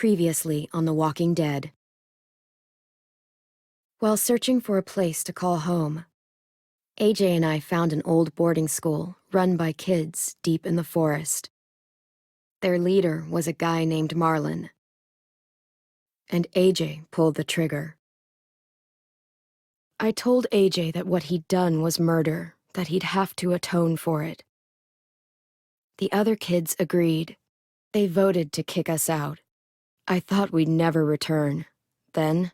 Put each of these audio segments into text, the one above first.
Previously on The Walking Dead. While searching for a place to call home, AJ and I found an old boarding school run by kids deep in the forest. Their leader was a guy named Marlon, and AJ pulled the trigger. I told AJ that what he'd done was murder, that he'd have to atone for it. The other kids agreed. They voted to kick us out. I thought we'd never return. Then,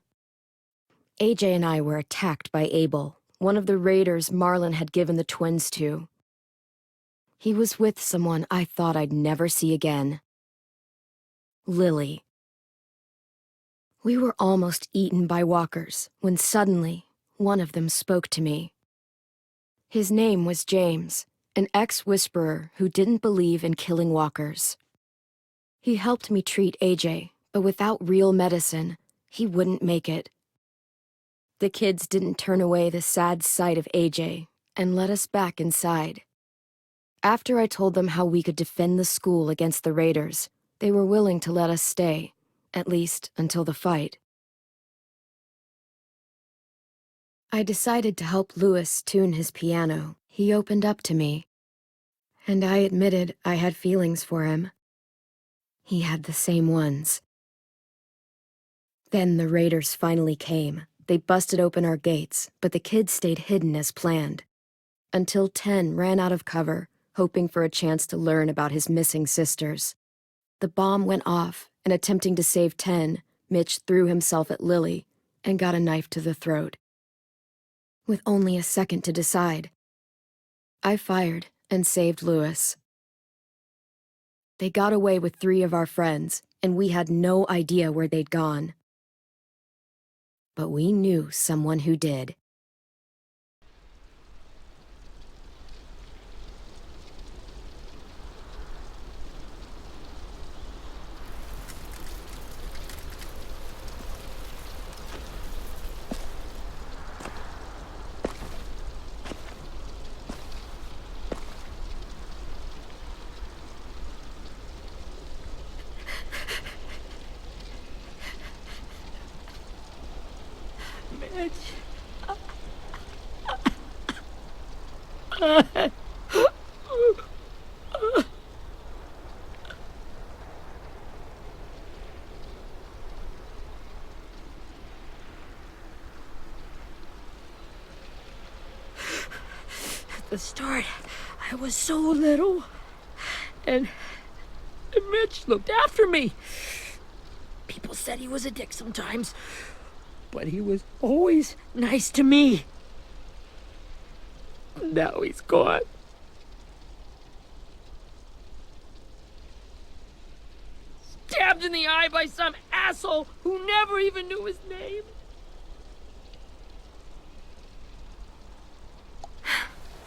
AJ and I were attacked by Abel, one of the raiders Marlon had given the twins to. He was with someone I thought I'd never see again. Lily. We were almost eaten by walkers when suddenly one of them spoke to me. His name was James, an ex-whisperer who didn't believe in killing walkers. He helped me treat AJ, but without real medicine, he wouldn't make it. The kids didn't turn away the sad sight of AJ and let us back inside. After I told them how we could defend the school against the raiders, they were willing to let us stay, at least until the fight. I decided to help Louis tune his piano. He opened up to me, and I admitted I had feelings for him. He had the same ones. Then the raiders finally came. They busted open our gates, but the kids stayed hidden as planned. Until 10 ran out of cover, hoping for a chance to learn about his missing sisters. The bomb went off, and attempting to save 10, Mitch threw himself at Lily and got a knife to the throat. With only a second to decide, I fired and saved Louis. They got away with 3 of our friends, and we had no idea where they'd gone. But we knew someone who did. At the start, I was so little, and Mitch looked after me. People said he was a dick sometimes, but he was always nice to me. Now he's gone. Stabbed in the eye by some asshole who never even knew his name.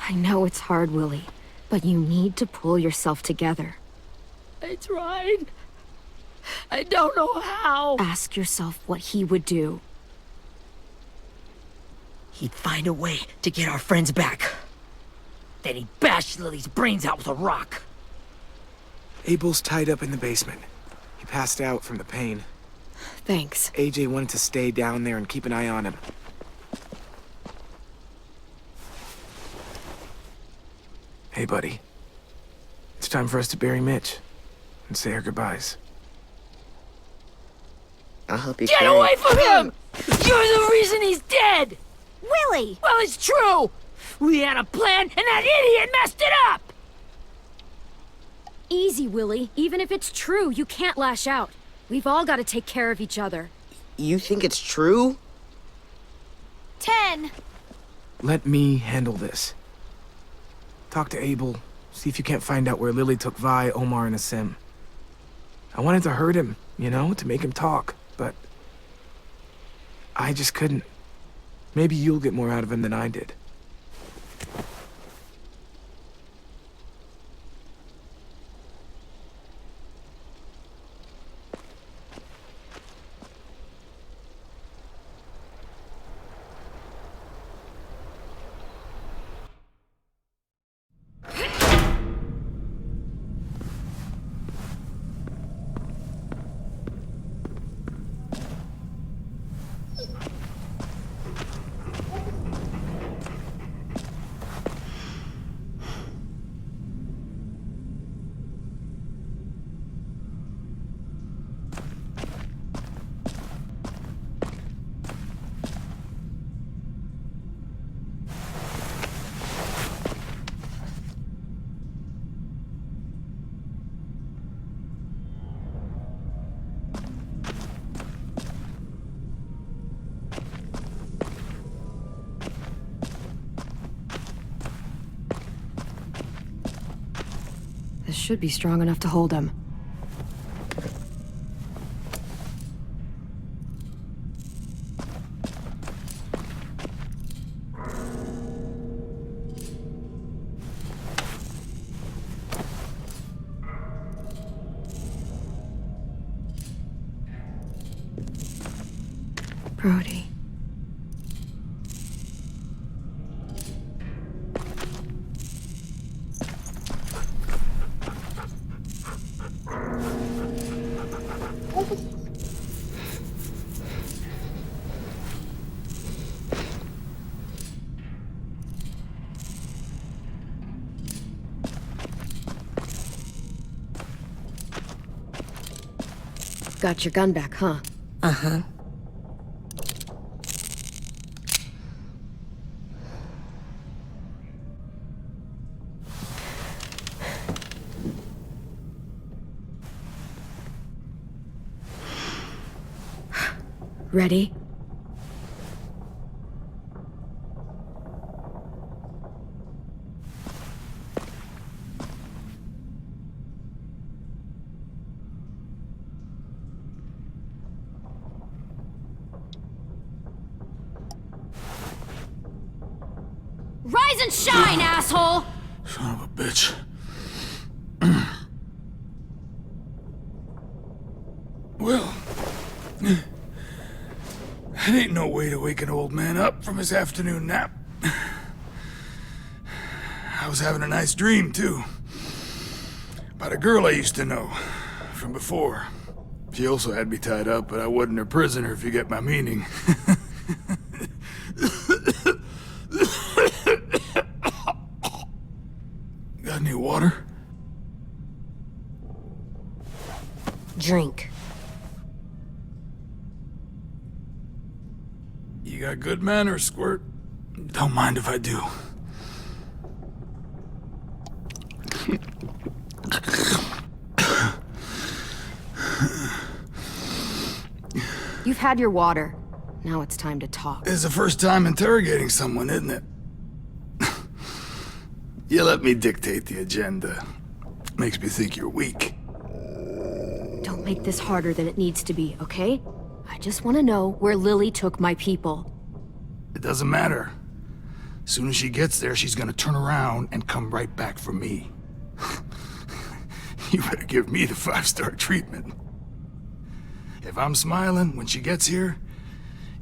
I know it's hard, Willie, but you need to pull yourself together. I tried. I don't know how. Ask yourself what he would do. He'd find a way to get our friends back. Then he'd bash Lily's brains out with a rock. Abel's tied up in the basement. He passed out from the pain. Thanks. AJ wanted to stay down there and keep an eye on him. Hey, buddy. It's time for us to bury Mitch and say our goodbyes. I'll help you Get carry. away from him! You're the reason he's dead! Willie! Well, it's true! We had a plan, and that idiot messed it up! Easy, Willie. Even if it's true, you can't lash out. We've all got to take care of each other. You think it's true? 10. Let me handle this. Talk to Abel. See if you can't find out where Lily took Vi, Omar, and Asim. I wanted to hurt him, you know, to make him talk, but I just couldn't. Maybe you'll get more out of him than I did. This should be strong enough to hold him. Brody. Got your gun back, huh? Uh-huh. Ready? Rise and shine, asshole! Son of a bitch. Well, that ain't no way to wake an old man up from his afternoon nap. I was having a nice dream, too. About a girl I used to know from before. She also had me tied up, but I wasn't her prisoner, if you get my meaning. Got any water? Drink. You got good manners, Squirt. Don't mind if I do. You've had your water. Now it's time to talk. It's the first time interrogating someone, isn't it? You let me dictate the agenda. Makes me think you're weak. Don't make this harder than it needs to be, okay? I just want to know where Lily took my people. It doesn't matter. As soon as she gets there, she's gonna turn around and come right back for me. You better give me the 5-star treatment. If I'm smiling when she gets here,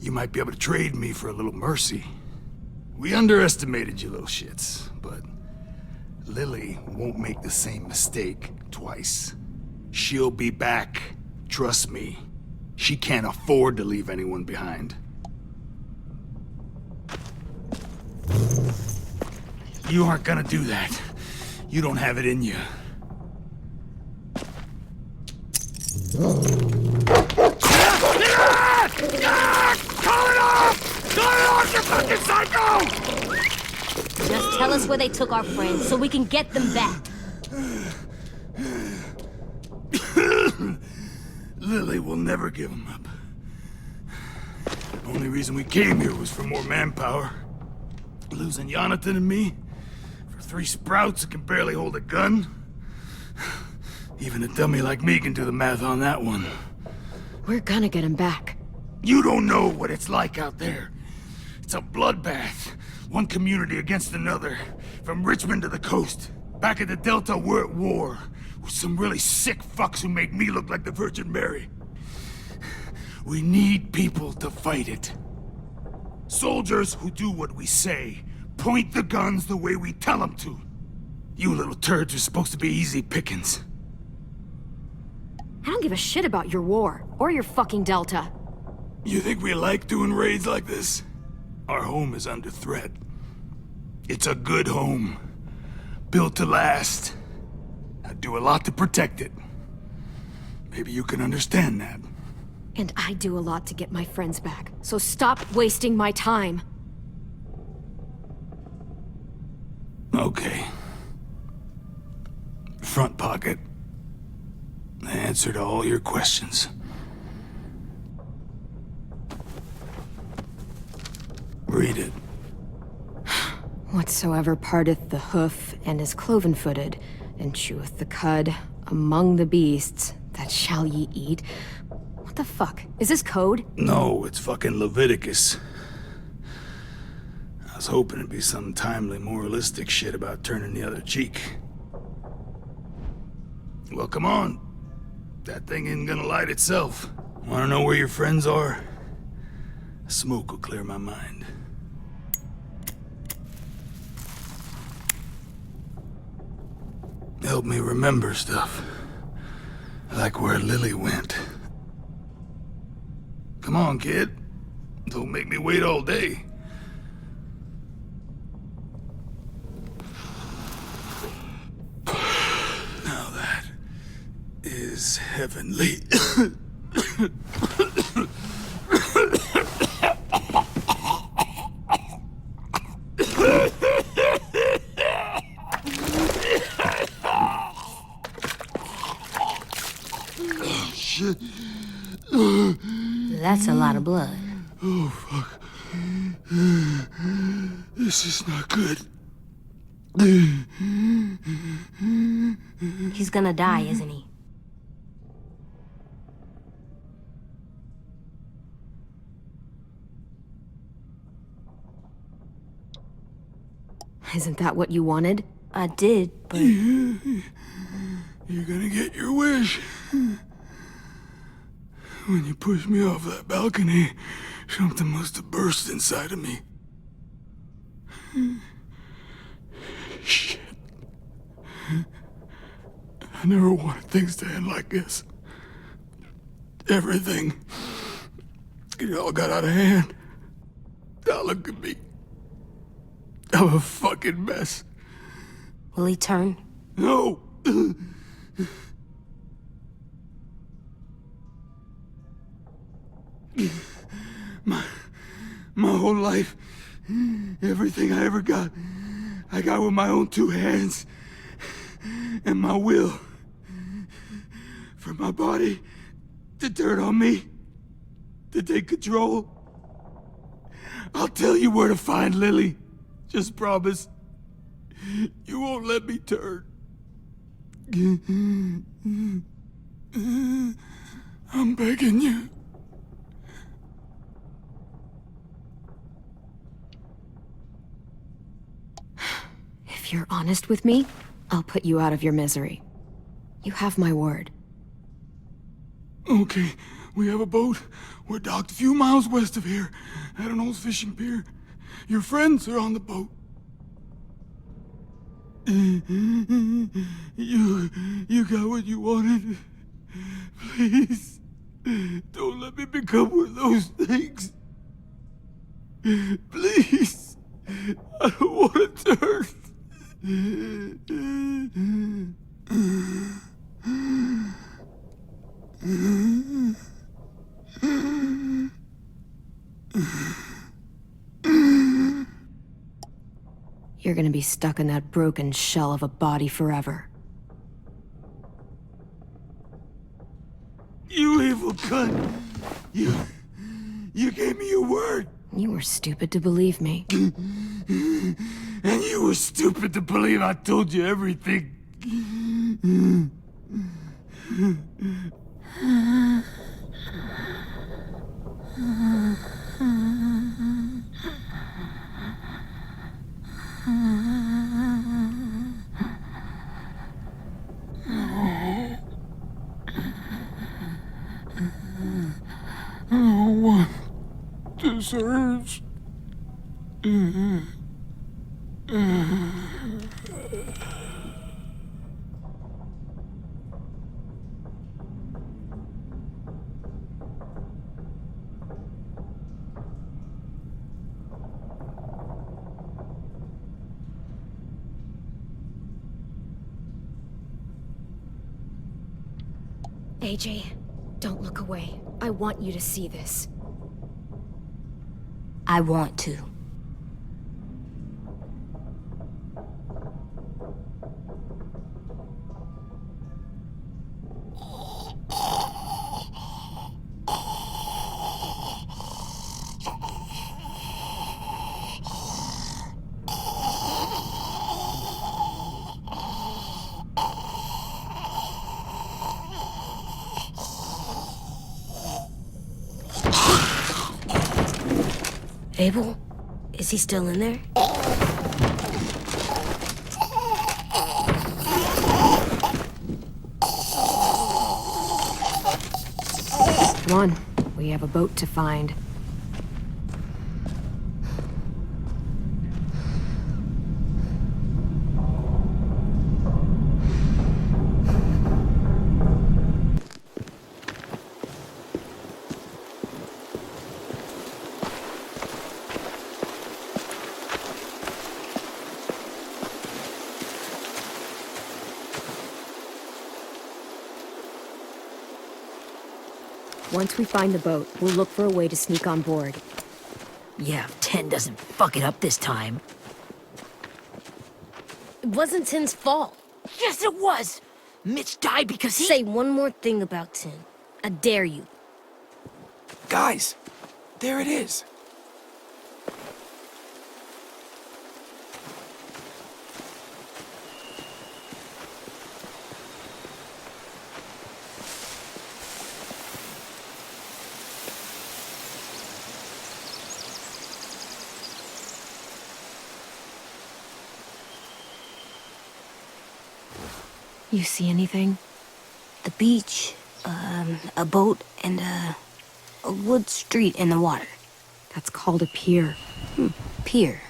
you might be able to trade me for a little mercy. We underestimated you little shits, but Lily won't make the same mistake twice. She'll be back. Trust me. She can't afford to leave anyone behind. You aren't gonna do that. You don't have it in you. Call it off! Call it off, you fucking psycho! Just tell us where they took our friends so we can get them back. Lily will never give them up. The only reason we came here was for more manpower. Losing Jonathan and me for 3 sprouts that can barely hold a gun. Even a dummy like me can do the math on that one. We're gonna get him back. You don't know what it's like out there. It's a bloodbath. One community against another. From Richmond to the coast. Back at the Delta, we're at war. With some really sick fucks who make me look like the Virgin Mary. We need people to fight it. Soldiers who do what we say. Point the guns the way we tell them to. You little turds are supposed to be easy pickings. I don't give a shit about your war, or your fucking Delta. You think we like doing raids like this? Our home is under threat. It's a good home. Built to last. I do a lot to protect it. Maybe you can understand that. And I do a lot to get my friends back, so stop wasting my time. Okay. Front pocket. The answer to all your questions. Read it. Whatsoever parteth the hoof and is cloven-footed, and cheweth the cud among the beasts that shall ye eat. What the fuck? Is this code? No, it's fucking Leviticus. I was hoping it'd be some timely, moralistic shit about turning the other cheek. Well, come on. That thing ain't gonna light itself. Wanna know where your friends are? Smoke will clear my mind. Help me remember stuff. Like where Lily went. Come on, kid. Don't make me wait all day. Now that is heavenly. That's a lot of blood. Oh, fuck. This is not good. He's gonna die, isn't he? Isn't that what you wanted? I did, but... You're gonna get your wish. When you pushed me off that balcony, something must have burst inside of me. Shit. I never wanted things to end like this. Everything. It all got out of hand. Now look at me. I'm a fucking mess. Will he turn? No! My whole life, everything I ever got, I got with my own two hands and my will. For my body to turn on me, to take control. I'll tell you where to find Lily. Just promise. You won't let me turn. I'm begging you. If you're honest with me, I'll put you out of your misery. You have my word. Okay, we have a boat. We're docked a few miles west of here, at an old fishing pier. Your friends are on the boat. You got what you wanted. Please, don't let me become one of those things. Please, I don't want to turn. You're gonna be stuck in that broken shell of a body forever. You evil cunt! You gave me your word! You were stupid to believe me. And you were stupid to believe I told you everything. No one deserves. AJ, don't look away. I want you to see this. I want to. Abel? Is he still in there? Come on, we have a boat to find. Once we find the boat, we'll look for a way to sneak on board. Yeah, if 10 doesn't fuck it up this time. It wasn't Tin's fault. Yes, it was! Mitch died because he... Say one more thing about Tin. I dare you. Guys, there it is. You see anything? The beach, a boat, and a wood street in the water. That's called a pier. Pier.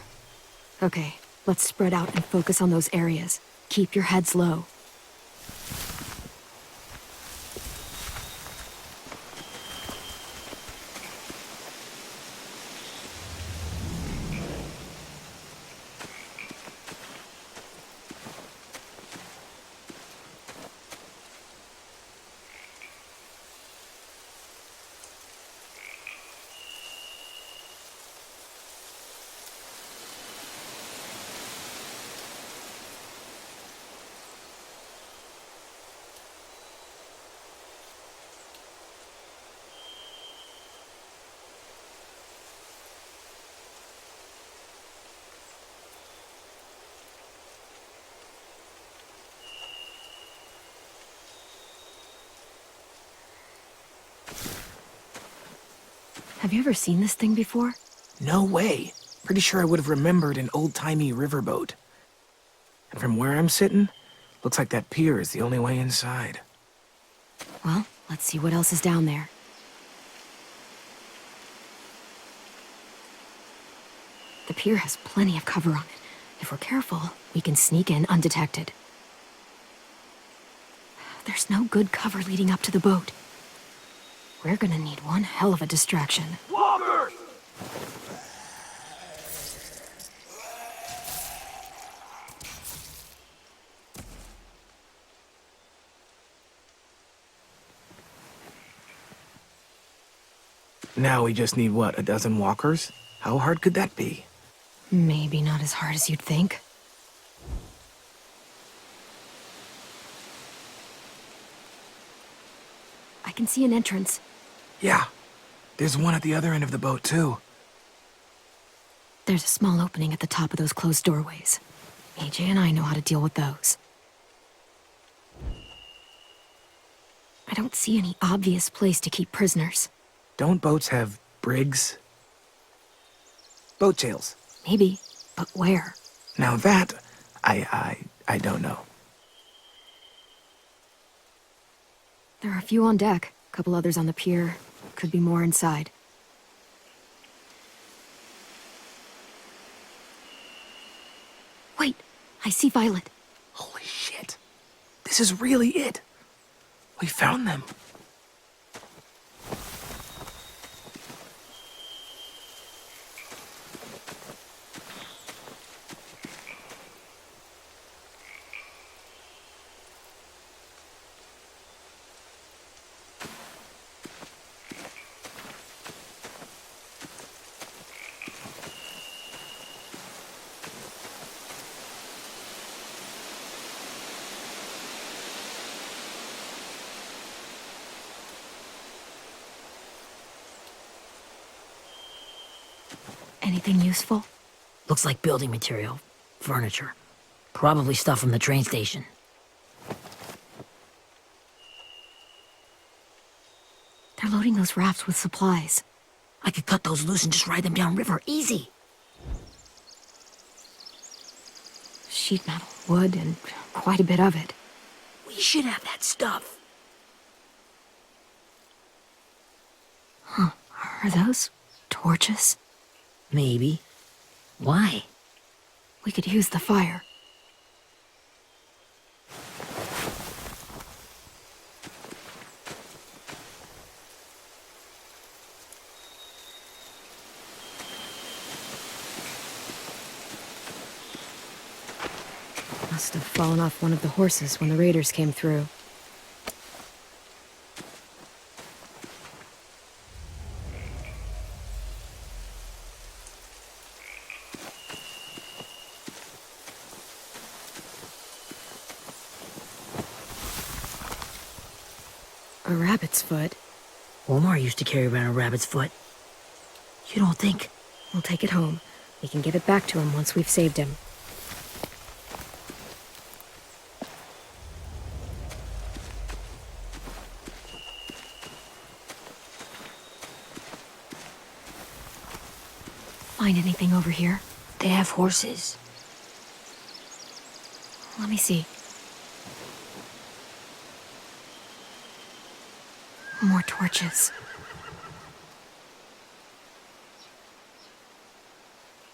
Okay, let's spread out and focus on those areas. Keep your heads low. Have you ever seen this thing before? No way. Pretty sure I would have remembered an old-timey riverboat. And from where I'm sitting, looks like that pier is the only way inside. Well, let's see what else is down there. The pier has plenty of cover on it. If we're careful, we can sneak in undetected. There's no good cover leading up to the boat. We're gonna need one hell of a distraction. Walkers! Now we just need, what, a dozen walkers? How hard could that be? Maybe not as hard as you'd think. I can see an entrance. Yeah. There's one at the other end of the boat, too. There's a small opening at the top of those closed doorways. AJ and I know how to deal with those. I don't see any obvious place to keep prisoners. Don't boats have brigs? Boat jails. Maybe, but where? Now that, I don't know. There are a few on deck, a couple others on the pier. Could be more inside. Wait, I see Violet. Holy shit. This is really it. We found them. Anything useful? Looks like building material. Furniture. Probably stuff from the train station. They're loading those rafts with supplies. I could cut those loose and just ride them downriver, easy. Sheet metal, wood, and quite a bit of it. We should have that stuff. Huh. Are those torches? Maybe. Why? We could use the fire. Must have fallen off one of the horses when the raiders came through. A rabbit's foot? Omar used to carry around a rabbit's foot. You don't think? We'll take it home. We can give it back to him once we've saved him. Find anything over here? They have horses. Let me see. More torches.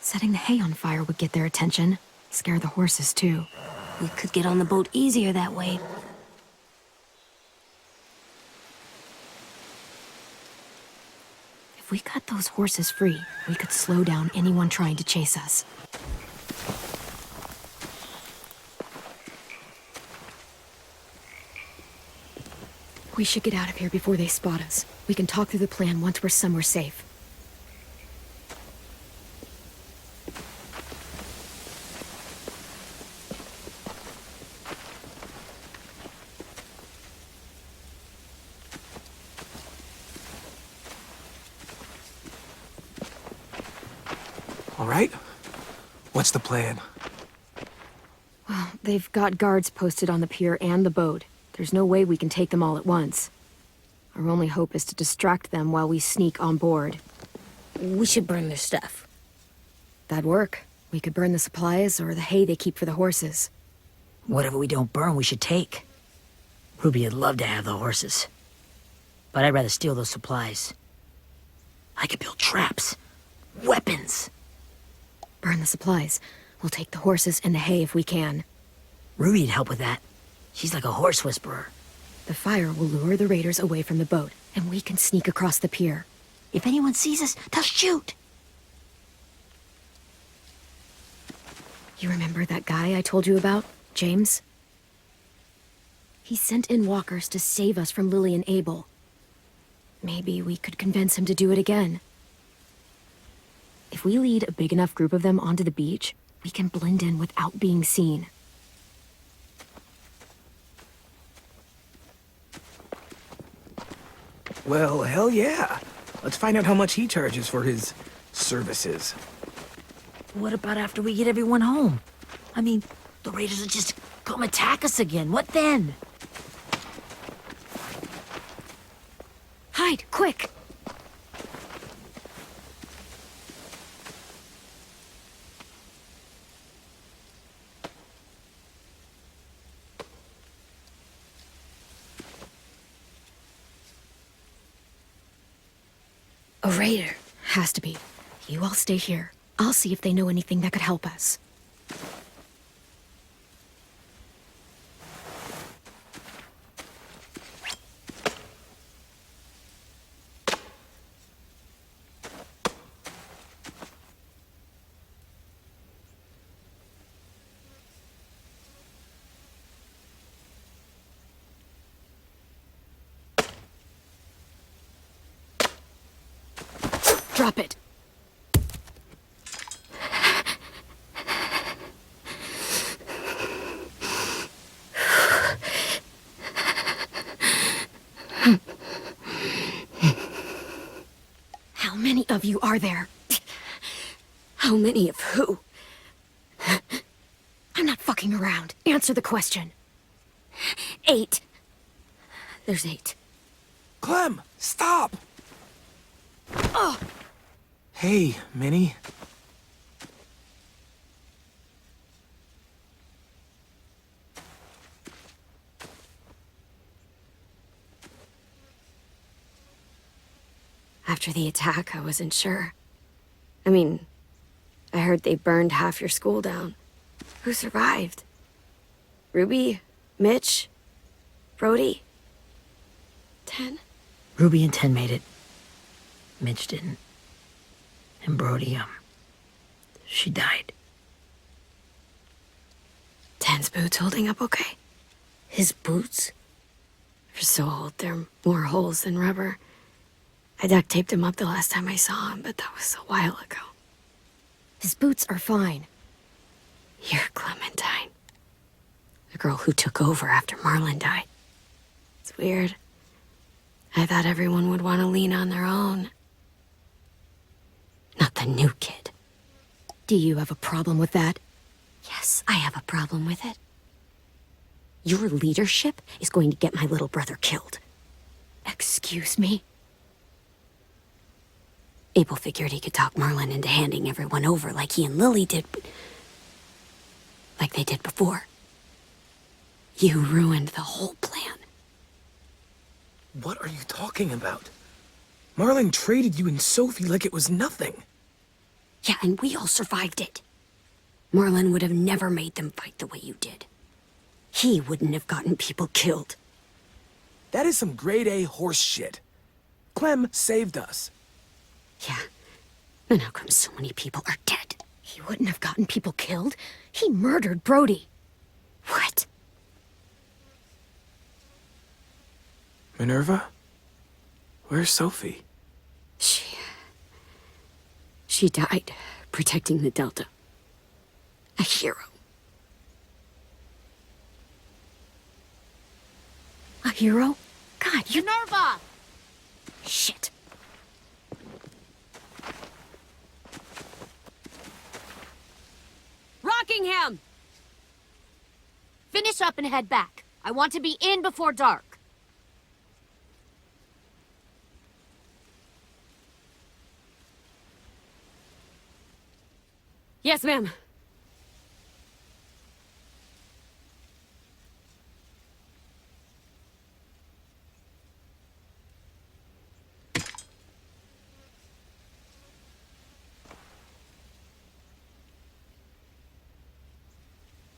Setting the hay on fire would get their attention. Scare the horses, too. We could get on the boat easier that way. If we cut those horses free, we could slow down anyone trying to chase us. We should get out of here before they spot us. We can talk through the plan once we're somewhere safe. All right? What's the plan? Well, they've got guards posted on the pier and the boat. There's no way we can take them all at once. Our only hope is to distract them while we sneak on board. We should burn their stuff. That'd work. We could burn the supplies or the hay they keep for the horses. Whatever we don't burn, we should take. Ruby would love to have the horses. But I'd rather steal those supplies. I could build traps. Weapons. Burn the supplies. We'll take the horses and the hay if we can. Ruby'd help with that. She's like a horse whisperer. The fire will lure the raiders away from the boat, and we can sneak across the pier. If anyone sees us, they'll shoot. You remember that guy I told you about, James? He sent in walkers to save us from Lily and Abel. Maybe we could convince him to do it again. If we lead a big enough group of them onto the beach, we can blend in without being seen. Well, hell yeah. Let's find out how much he charges for his services. What about after we get everyone home? I mean, the raiders will just come attack us again. What then? Hide, quick! A raider. Has to be. You all stay here. I'll see if they know anything that could help us. Drop it. How many of you are there? How many of who? I'm not fucking around. Answer the question. 8. There's 8. Clem, stop! Hey, Minnie. After the attack, I wasn't sure. I mean, I heard they burned half your school down. Who survived? Ruby? Mitch? Brody? 10? Ruby and 10 made it. Mitch didn't. And Brody, she died. 10's boots holding up okay? His boots? They're so old, they're more holes than rubber. I duct taped him up the last time I saw him, but that was a while ago. His boots are fine. You're Clementine. The girl who took over after Marlon died. It's weird. I thought everyone would want to lean on their own. Not the new kid. Do you have a problem with that? Yes, I have a problem with it. Your leadership is going to get my little brother killed. Excuse me? Abel figured he could talk Marlon into handing everyone over like he and Lily did, but like they did before. You ruined the whole plan. What are you talking about? Marlon traded you and Sophie like it was nothing. Yeah, and we all survived it. Marlon would have never made them fight the way you did. He wouldn't have gotten people killed. That is some grade A horse shit. Clem saved us. Yeah, and how come so many people are dead? He wouldn't have gotten people killed. He murdered Brody. What? Minerva? Where's Sophie? She died protecting the Delta. A hero. A hero? God, you... Minerva! Shit. Rockingham! Finish up and head back. I want to be in before dark. Yes, ma'am.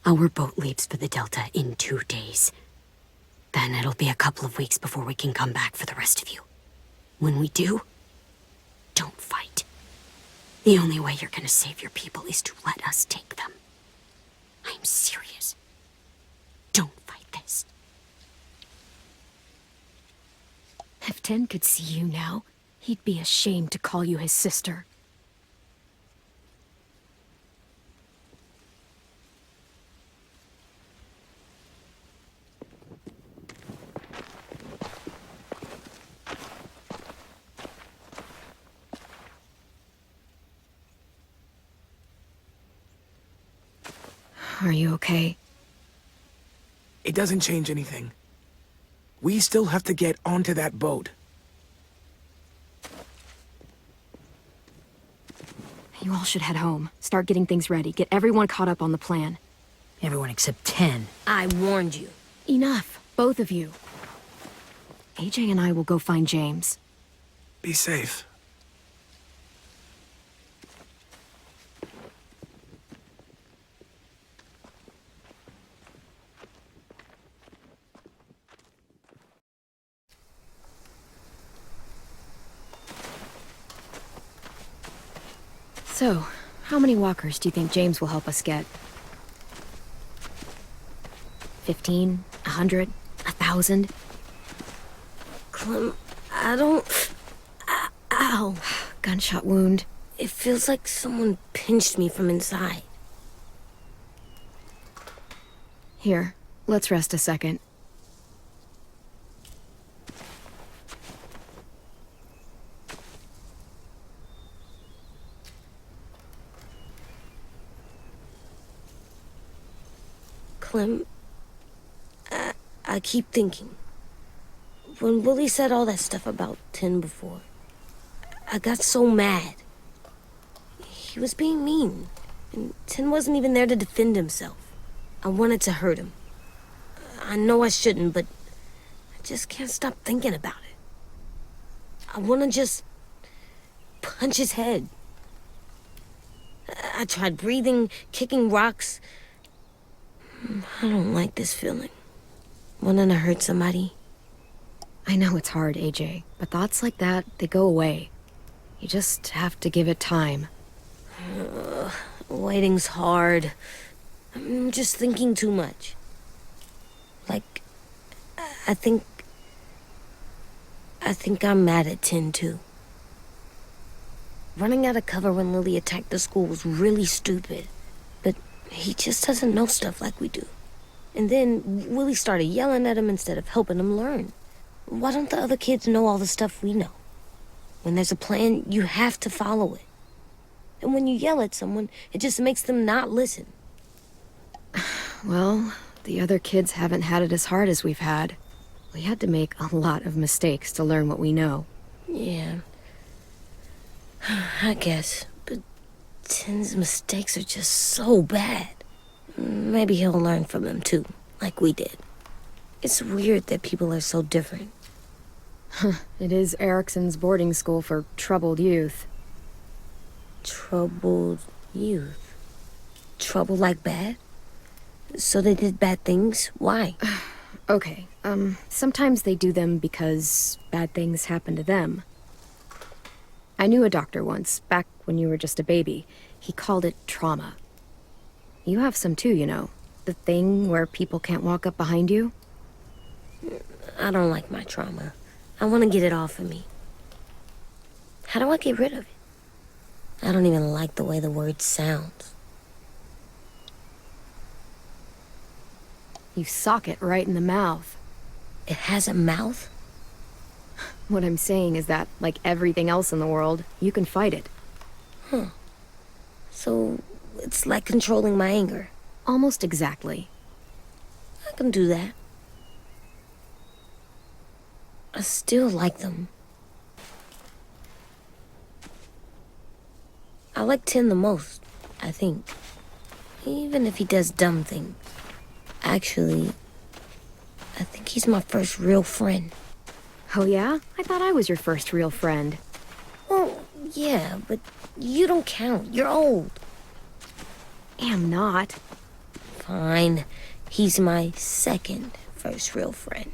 Our boat leaves for the Delta in 2 days. Then it'll be a couple of weeks before we can come back for the rest of you. When we do, don't fight. The only way you're gonna save your people is to let us take them. I'm serious. Don't fight this. If 10 could see you now, he'd be ashamed to call you his sister. Are you okay? It doesn't change anything. We still have to get onto that boat. You all should head home. Start getting things ready. Get everyone caught up on the plan. Everyone except 10. I warned you. Enough, both of you. AJ and I will go find James. Be safe. So, how many walkers do you think James will help us get? 15? 100? 1,000? Clem, I don't... Ow. Gunshot wound. It feels like someone pinched me from inside. Here, let's rest a second. Clem, I keep thinking. When Willie said all that stuff about 10 before, I got so mad. He was being mean. And Tin wasn't even there to defend himself. I wanted to hurt him. I know I shouldn't, but I just can't stop thinking about it. I want to just punch his head. I tried breathing, kicking rocks. I don't like this feeling. Wanting to hurt somebody. I know it's hard, AJ, but thoughts like that, they go away. You just have to give it time. Waiting's hard. I'm just thinking too much. Like, I think I'm mad at Tin, too. Running out of cover when Lily attacked the school was really stupid. But he just doesn't know stuff like we do. And then Willie started yelling at him instead of helping him learn. Why don't the other kids know all the stuff we know? When there's a plan, you have to follow it. And when you yell at someone, it just makes them not listen. Well, the other kids haven't had it as hard as we've had. We had to make a lot of mistakes to learn what we know. Yeah. I guess. But Tin's mistakes are just so bad. Maybe he'll learn from them too, like we did. It's weird that people are so different. It is Erickson's boarding school for troubled youth. Troubled youth? Trouble like bad? So they did bad things? Why? Okay, sometimes they do them because bad things happen to them. I knew a doctor once, back when you were just a baby. He called it trauma. You have some too, you know. The thing where people can't walk up behind you. I don't like my trauma. I want to get it off of me. How do I get rid of it? I don't even like the way the word sounds. You sock it right in the mouth. It has a mouth? What I'm saying is that, like everything else in the world, you can fight it. Huh. So, it's like controlling my anger. Almost exactly. I can do that. I still like them. I like Tin the most, I think. Even if he does dumb things. Actually, I think he's my first real friend. Oh yeah? I thought I was your first real friend. Well, yeah, but you don't count. You're old. Am not. Fine. He's my second first real friend.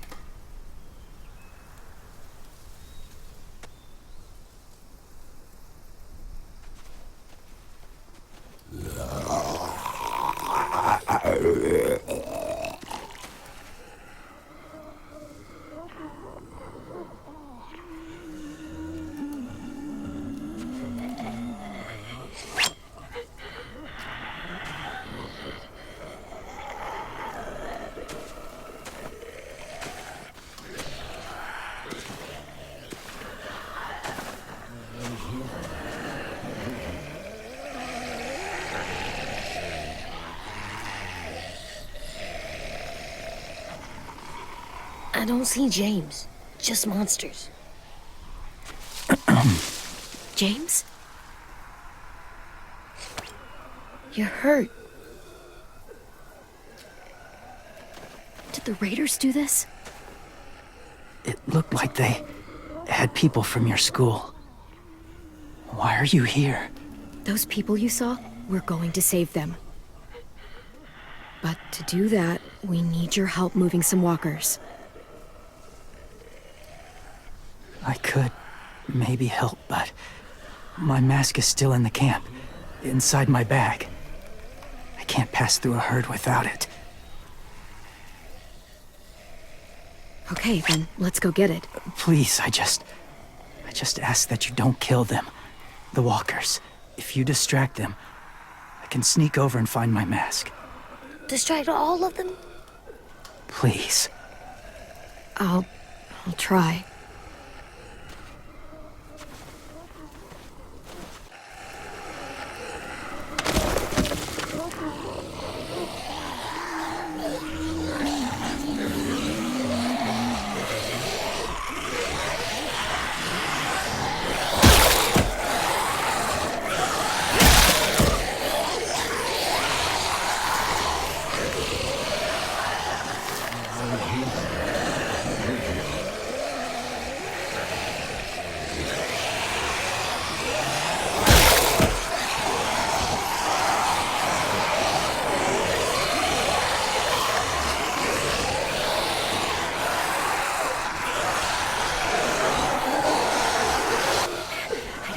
I don't see James. Just monsters. James? You're hurt. Did the Raiders do this? It looked like they had people from your school. Why are you here? Those people you saw, we're going to save them. But to do that, we need your help moving some walkers. I could maybe help, but my mask is still in the camp, inside my bag. I can't pass through a herd without it. Okay, then let's go get it. Please, I just ask that you don't kill them. The walkers. If you distract them, I can sneak over and find my mask. Distract all of them? Please. I'll try.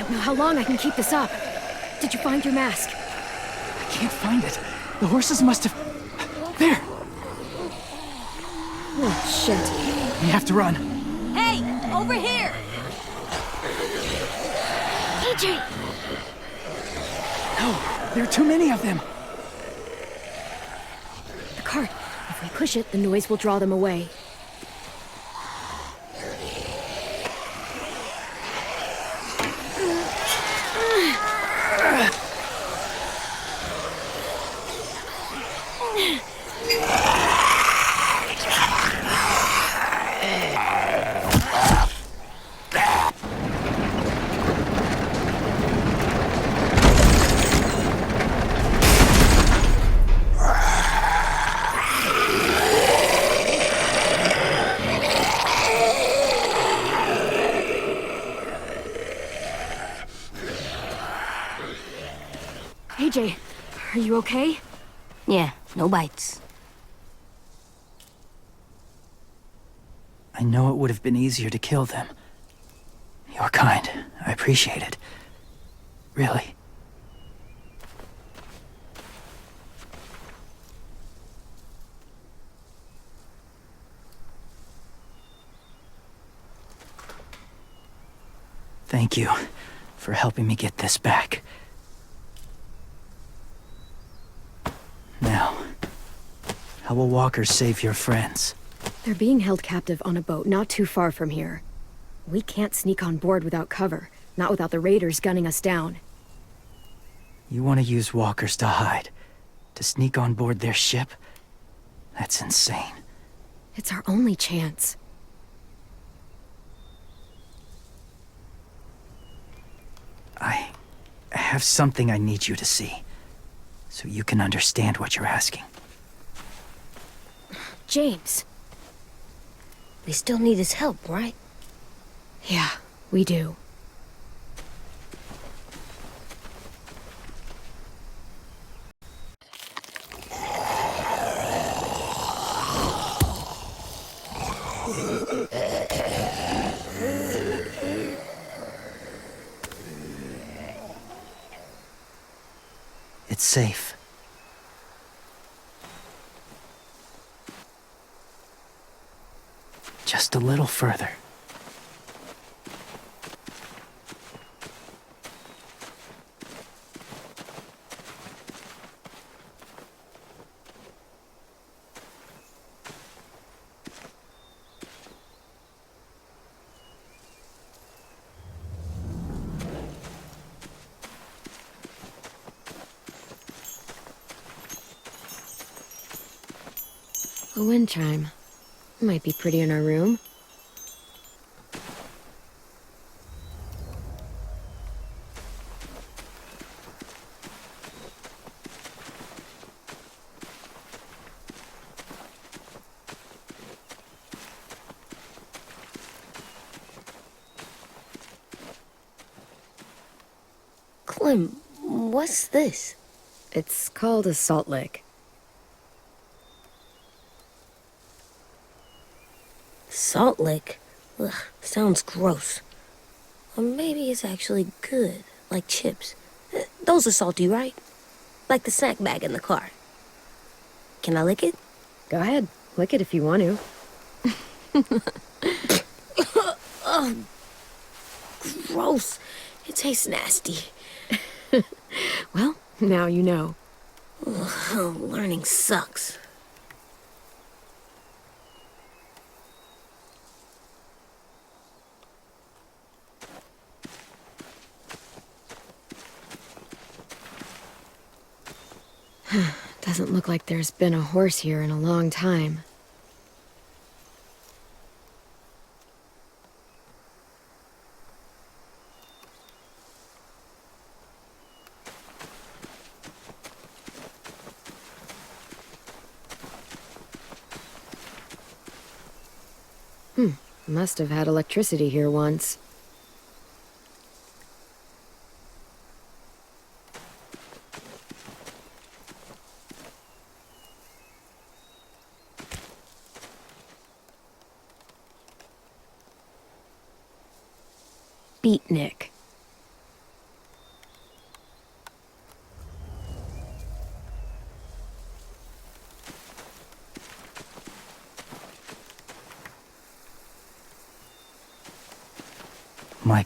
don't know how long I can keep this up. Did you find your mask? I can't find it. The horses must have... There! Oh, shit. We have to run. Hey, over here! AJ! No, there are too many of them. The cart. If we push it, the noise will draw them away. AJ, are you okay? Yeah, no bites. I know it would have been easier to kill them. You're kind. I appreciate it. Really. Thank you for helping me get this back. Now, how will walkers save your friends? They're being held captive on a boat not too far from here. We can't sneak on board without cover, not without the raiders gunning us down. You want to use walkers to hide? To sneak on board their ship? That's insane. It's our only chance. I have something I need you to see, so you can understand what you're asking. James. We still need his help, right? Yeah, we do. It's safe. Just a little further. A wind chime. Might be pretty in our room. Clem, what's this? It's called a salt lick. Salt lick? Ugh, sounds gross. Or maybe it's actually good, like chips. Those are salty, right? Like the snack bag in the car. Can I lick it? Go ahead, lick it if you want to. Ugh, gross. It tastes nasty. Well, now you know. Ugh, learning sucks. Doesn't look like there's been a horse here in a long time. Must have had electricity here once. Beatnik.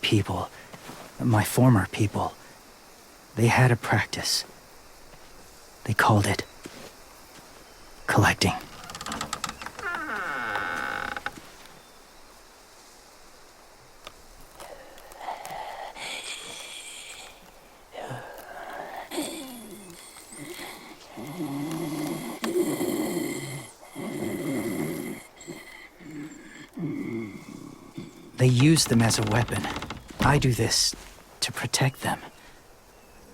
people, my former people, they had a practice. They called it collecting. They use them as a weapon. I do this to protect them.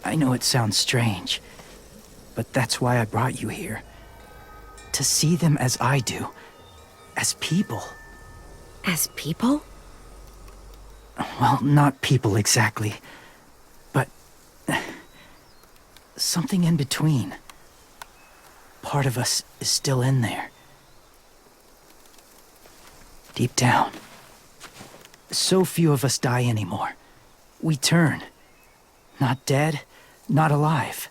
I know it sounds strange, but that's why I brought you here. To see them as I do, as people. As people? Well, not people exactly, but something in between. Part of us is still in there. Deep down. So few of us die anymore. We turn. Not dead, not alive.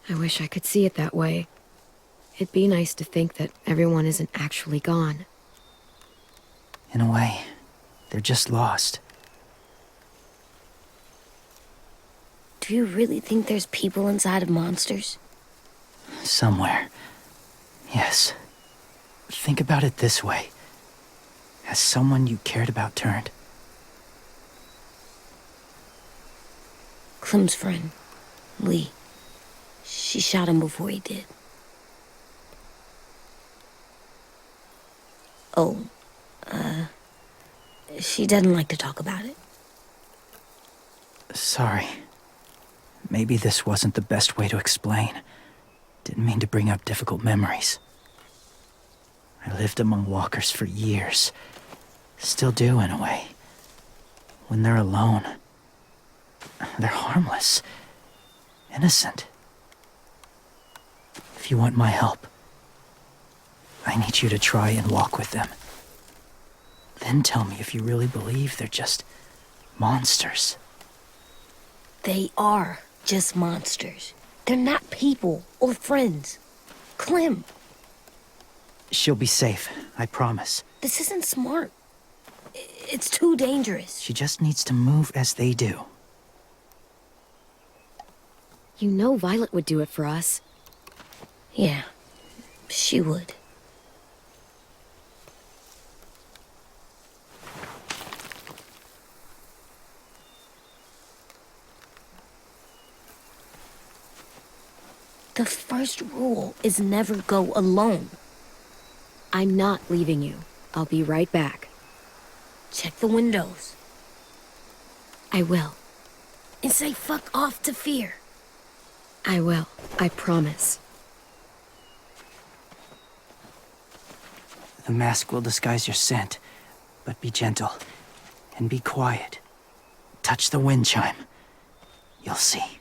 I wish I could see it that way. It'd be nice to think that everyone isn't actually gone. In a way, they're just lost. Do you really think there's people inside of monsters? Somewhere. Yes. Think about it this way. Has someone you cared about turned? Clem's friend, Lee. She shot him before he did. Oh, she doesn't like to talk about it. Sorry. Maybe this wasn't the best way to explain. Didn't mean to bring up difficult memories. I lived among walkers for years. Still do, in a way. When they're alone, they're harmless. Innocent. If you want my help, I need you to try and walk with them. Then tell me if you really believe they're just monsters. They are just monsters. They're not people or friends. Clem, She'll be safe, I promise. this isn't smart. It's too dangerous. She just needs to move as they do. You know Violet would do it for us. Yeah, she would. The first rule is never go alone. I'm not leaving you. I'll be right back. Check the windows. I will. And say fuck off to fear. I will. I promise. The mask will disguise your scent, but be gentle and be quiet. Touch the wind chime. You'll see.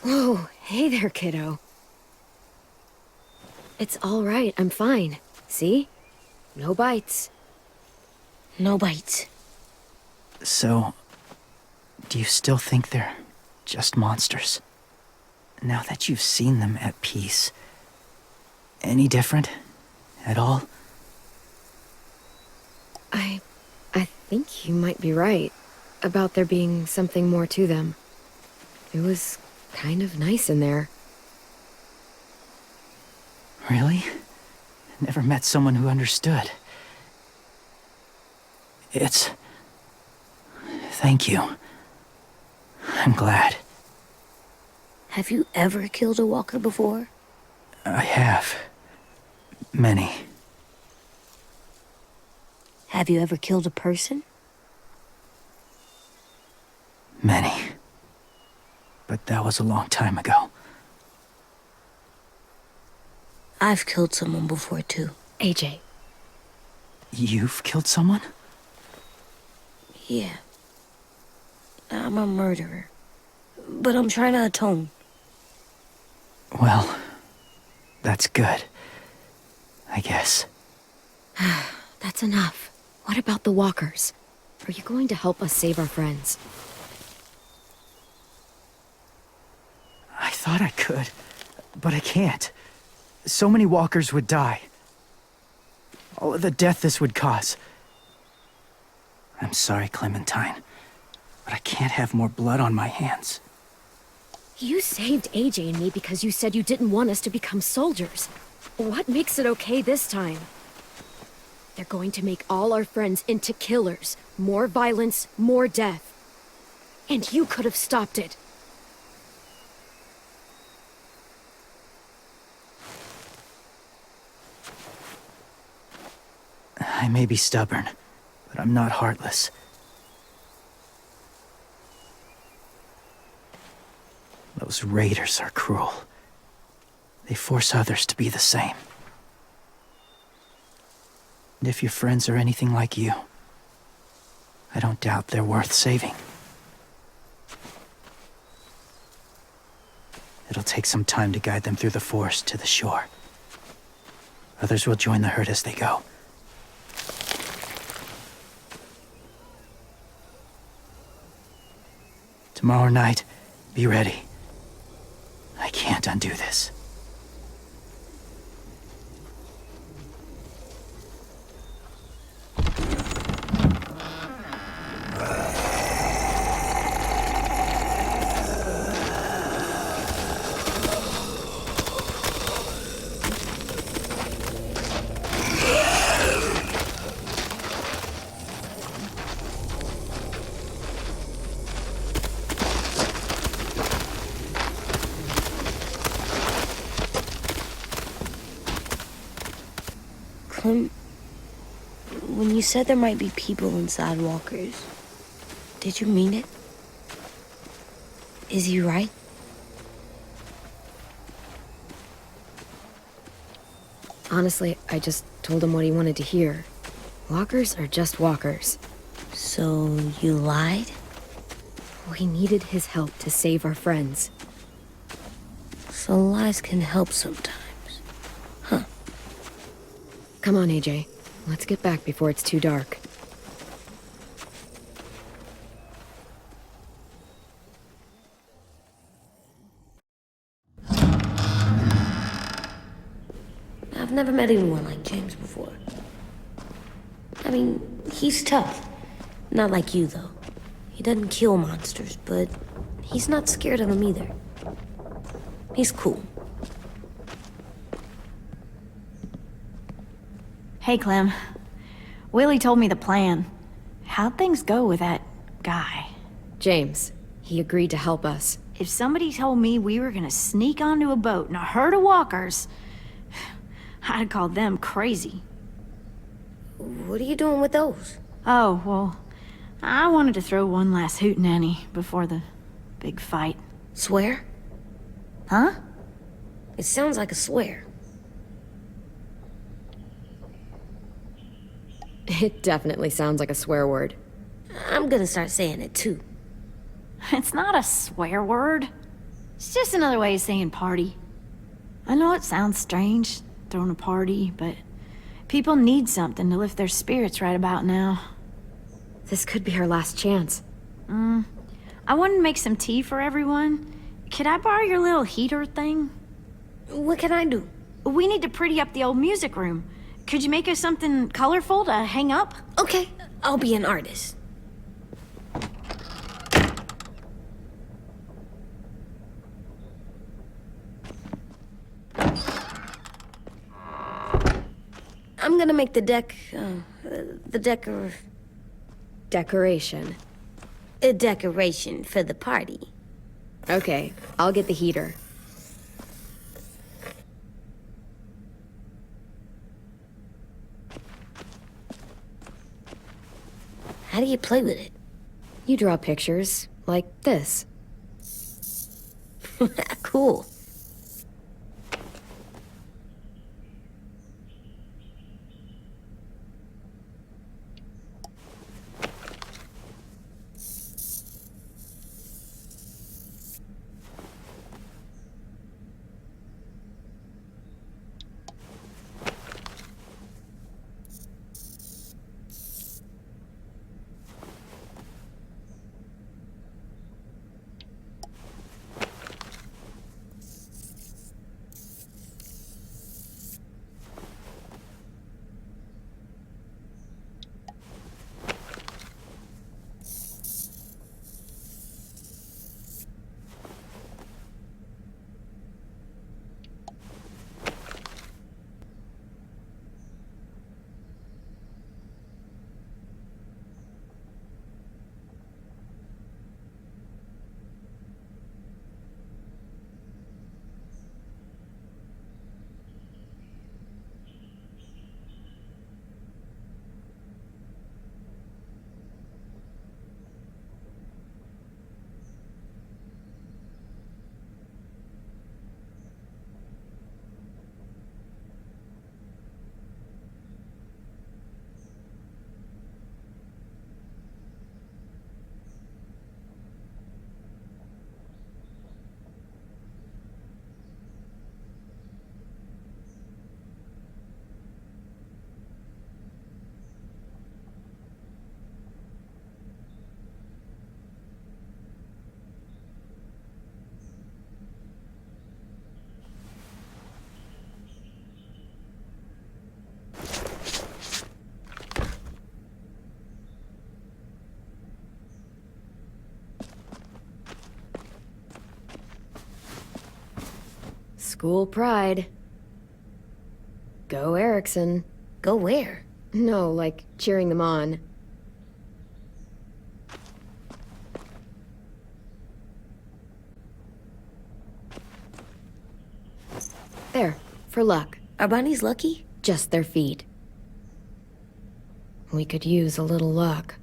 Whoa, hey there, kiddo. It's all right, I'm fine. See? No bites. No bites. So, do you still think they're just monsters? Now that you've seen them at peace, any different? At all? I think you might be right about there being something more to them. It was kind of nice in there. Really? Never met someone who understood. Thank you. I'm glad. Have you ever killed a walker before? I have. Many. Have you ever killed a person? Many. But that was a long time ago. I've killed someone before, too. AJ. You've killed someone? Yeah. I'm a murderer. But I'm trying to atone. Well, that's good. I guess. That's enough. What about the walkers? Are you going to help us save our friends? I thought I could, but I can't. So many walkers would die. All of the death this would cause. I'm sorry, Clementine, but I can't have more blood on my hands. You saved AJ and me because you said you didn't want us to become soldiers. What makes it okay this time? They're going to make all our friends into killers. More violence, more death. And you could have stopped it. I may be stubborn, but I'm not heartless. Those raiders are cruel. They force others to be the same. And if your friends are anything like you, I don't doubt they're worth saving. It'll take some time to guide them through the forest to the shore. Others will join the herd as they go. Tomorrow night, be ready. I can't undo this. Clem, when you said there might be people inside walkers, did you mean it? Is he right? Honestly, I just told him what he wanted to hear. Walkers are just walkers. So you lied? We needed his help to save our friends. So lies can help sometimes. Huh. Come on, AJ. Let's get back before it's too dark. I've never met anyone like James before. I mean, he's tough. Not like you, though. He doesn't kill monsters, but he's not scared of them either. He's cool. Hey, Clem. Willie told me the plan. How'd things go with that guy? James, he agreed to help us. If somebody told me we were gonna sneak onto a boat in a herd of walkers, I'd call them crazy. What are you doing with those? Oh, well, I wanted to throw one last hootenanny before the big fight. Swear? Huh? It sounds like a swear. It definitely sounds like a swear word. I'm gonna start saying it too. It's not a swear word. It's just another way of saying party. I know it sounds strange, throwing a party, but people need something to lift their spirits right about now. This could be our last chance. I wanted to make some tea for everyone. Could I borrow your little heater thing? What can I do? We need to pretty up the old music room. Could you make us something colorful to hang up? Okay, I'll be an artist. I'm gonna make the Decoration. a decoration for the party. Okay, I'll get the heater. How do you play with it? You draw pictures, like this. Cool. School pride. Go Erickson. Go where? No, like cheering them on. There, for luck. Are bunnies lucky? Just their feet. We could use a little luck.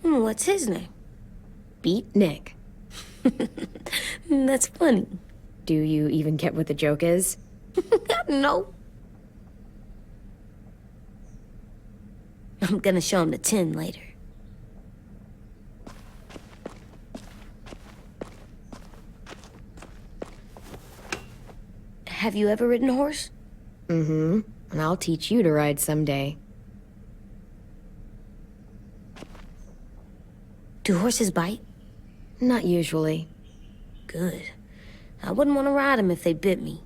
What's his name? Beat Nick. That's funny. Do you even get what the joke is? No. I'm gonna show him the tin later. Have you ever ridden a horse? Mm-hmm. And I'll teach you to ride someday. Do horses bite? Not usually. Good. I wouldn't want to ride them if they bit me.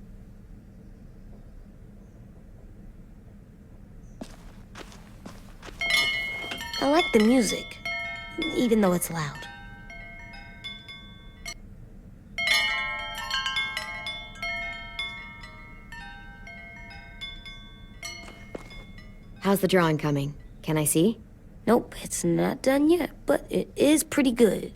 I like the music, even though it's loud. How's the drawing coming? Can I see? Nope, it's not done yet, but it is pretty good.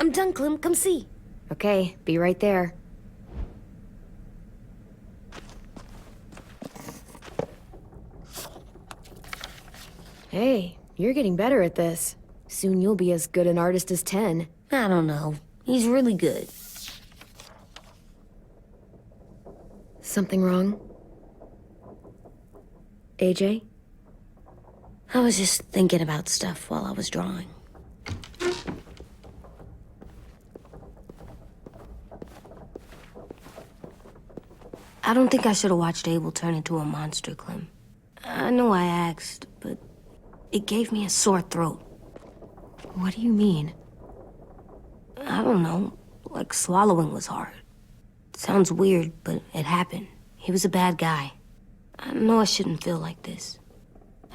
I'm done, Clem. Come see. Okay, be right there. Hey, you're getting better at this. Soon you'll be as good an artist as 10. I don't know. He's really good. Something wrong? AJ? I was just thinking about stuff while I was drawing. I don't think I should have watched Abel turn into a monster, Clem. I know I asked, but it gave me a sore throat. What do you mean? I don't know. Like swallowing was hard. Sounds weird, but it happened. He was a bad guy. I know I shouldn't feel like this.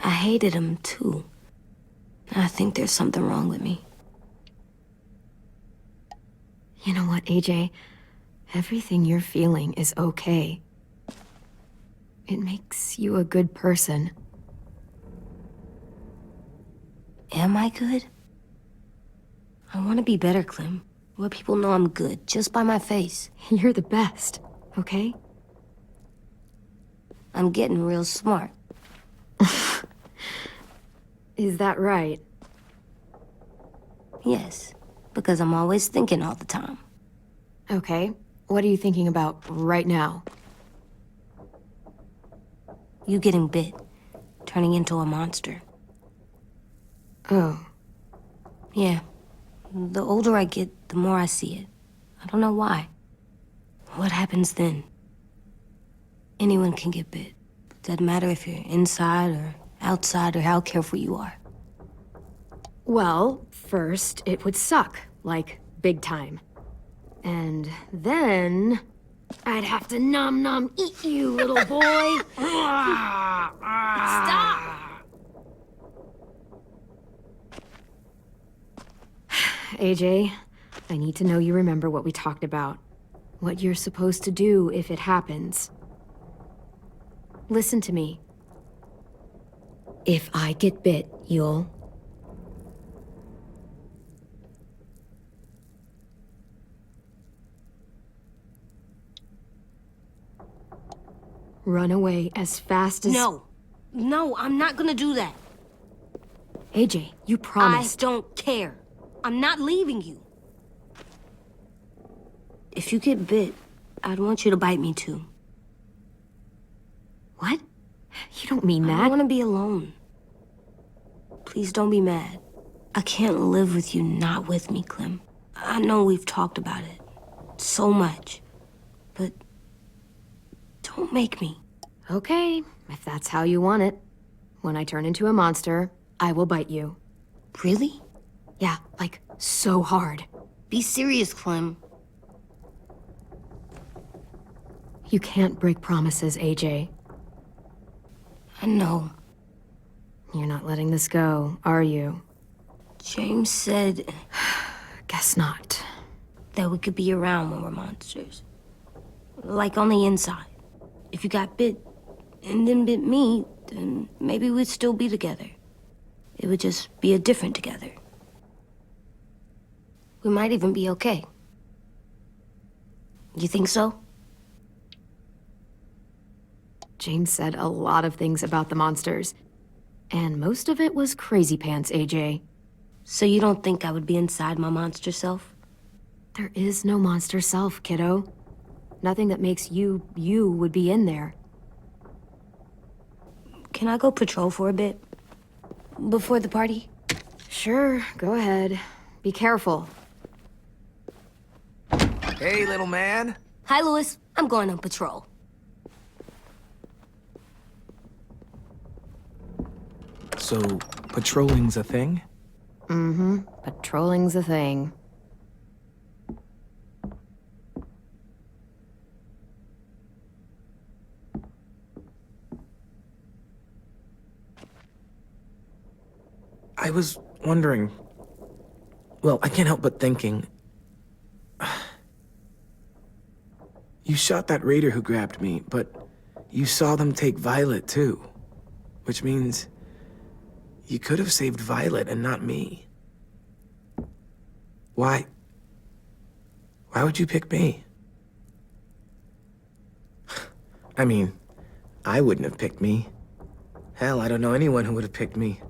I hated him, too. I think there's something wrong with me. You know what, AJ? Everything you're feeling is okay. It makes you a good person. Am I good? I want to be better, Clem. Where people know I'm good, just by my face. You're the best, okay? I'm getting real smart. Is that right? Yes, because I'm always thinking all the time. Okay. What are you thinking about right now? You getting bit, turning into a monster. Oh. Yeah. The older I get, the more I see it. I don't know why. What happens then? Anyone can get bit. Doesn't matter if you're inside or outside or how careful you are. Well, first, it would suck. Like, big time. And then... I'd have to nom eat you, little boy. Stop! AJ, I need to know you remember what we talked about. What you're supposed to do if it happens. Listen to me. If I get bit, you'll... run away as fast as... No. No, I'm not gonna do that. AJ, you promised. I don't care. I'm not leaving you. If you get bit, I'd want you to bite me too. What? You don't mean I that. want to be alone. Please don't be mad. I can't live with you not with me, Clem. I know we've talked about it so much, but don't make me. Okay, if that's how you want it. When I turn into a monster, I will bite you. Really? Yeah, like, so hard. Be serious, Clem. You can't break promises, AJ. I know. You're not letting this go, are you? James said Guess not. that we could be around when we're monsters. Like on the inside. If you got bit and then bit me, then maybe we'd still be together. It would just be a different together. We might even be okay. You think so? James said a lot of things about the monsters. And most of it was crazy pants, AJ. So you don't think I would be inside my monster self? There is no monster self, kiddo. Nothing that makes you, you would be in there. Can I go patrol for a bit? Before the party? Sure, go ahead. Be careful. Hey, little man. Hi, Louis. I'm going on patrol. So, patrolling's a thing? Mm-hmm. Patrolling's a thing. I was wondering... Well, I can't help but thinking... You shot that raider who grabbed me, but you saw them take Violet, too. Which means... you could have saved Violet and not me. Why? Why would you pick me? I mean, I wouldn't have picked me. Hell, I don't know anyone who would have picked me.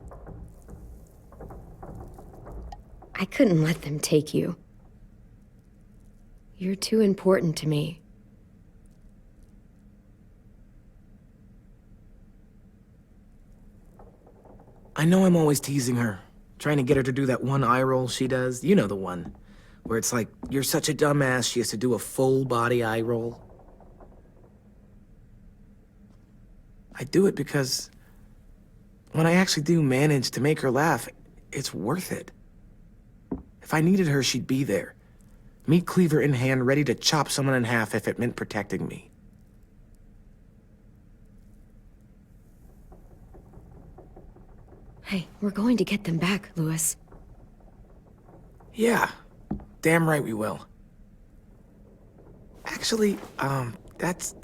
I couldn't let them take you. You're too important to me. I know I'm always teasing her, trying to get her to do that one eye roll she does. You know the one, where it's like, you're such a dumbass, she has to do a full body eye roll. I do it because when I actually do manage to make her laugh, it's worth it. If I needed her, she'd be there. Meat cleaver in hand, ready to chop someone in half if it meant protecting me. Hey, we're going to get them back, Louis. Yeah, damn right we will. Actually, that's...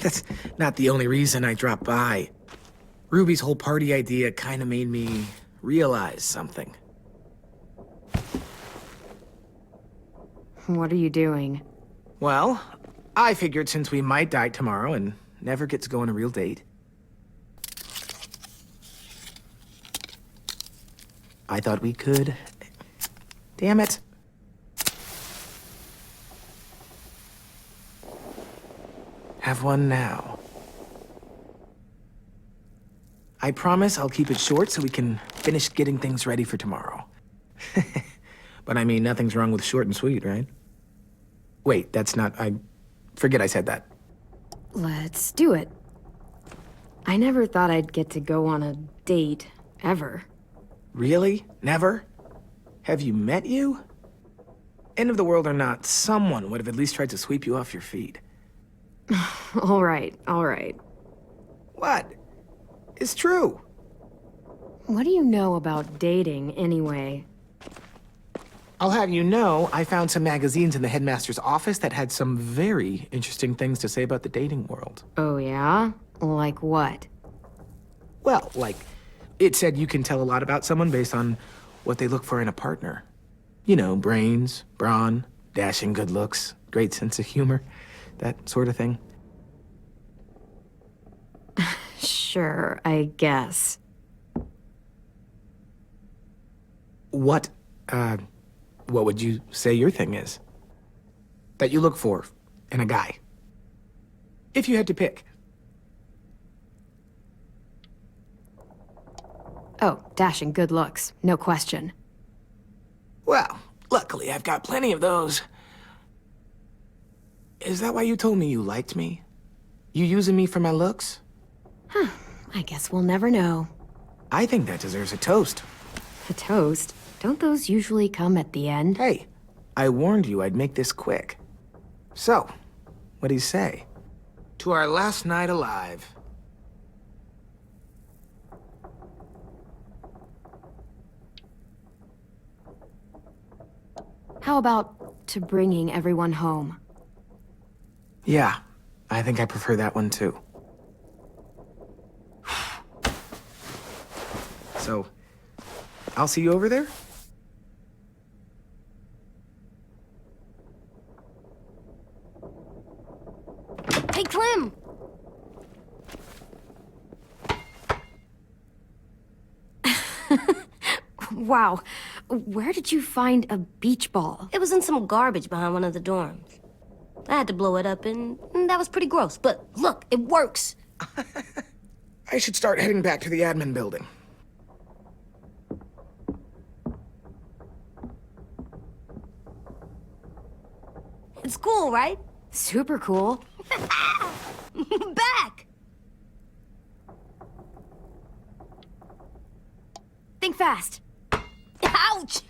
that's not the only reason I dropped by. Ruby's whole party idea kind of made me realize something. What are you doing? Well, I figured since we might die tomorrow and never get to go on a real date, I thought we could... Damn it. Have one now. I promise I'll keep it short so we can finish getting things ready for tomorrow. But I mean, nothing's wrong with short and sweet, right? Wait, that's not... Forget I said that. Let's do it. I never thought I'd get to go on a date, ever. Really? Never? Have you met you? End of the world or not, someone would have at least tried to sweep you off your feet. All right, all right. What? It's true. What do you know about dating, anyway? I'll have you know, I found some magazines in the headmaster's office that had some very interesting things to say about the dating world. Oh, yeah? Like what? Well, like, it said you can tell a lot about someone based on what they look for in a partner. You know, brains, brawn, dashing good looks, great sense of humor, that sort of thing. Sure, I guess. What would you say your thing is? That you look for in a guy? If you had to pick. Oh, dashing good looks, no question. Well, luckily I've got plenty of those. Is that why you told me you liked me? You using me for my looks? Huh, I guess we'll never know. I think that deserves a toast. A toast? Don't those usually come at the end? Hey, I warned you I'd make this quick. So, what do you say? To our last night alive. How about to bringing everyone home? Yeah, I think I prefer that one too. So, I'll see you over there? Hey, Clem! Wow, where did you find a beach ball? It was in some garbage behind one of the dorms. I had to blow it up, and that was pretty gross. But look, it works. I should start heading back to the admin building. It's cool, right? Super cool. Back! Think fast. Ouch!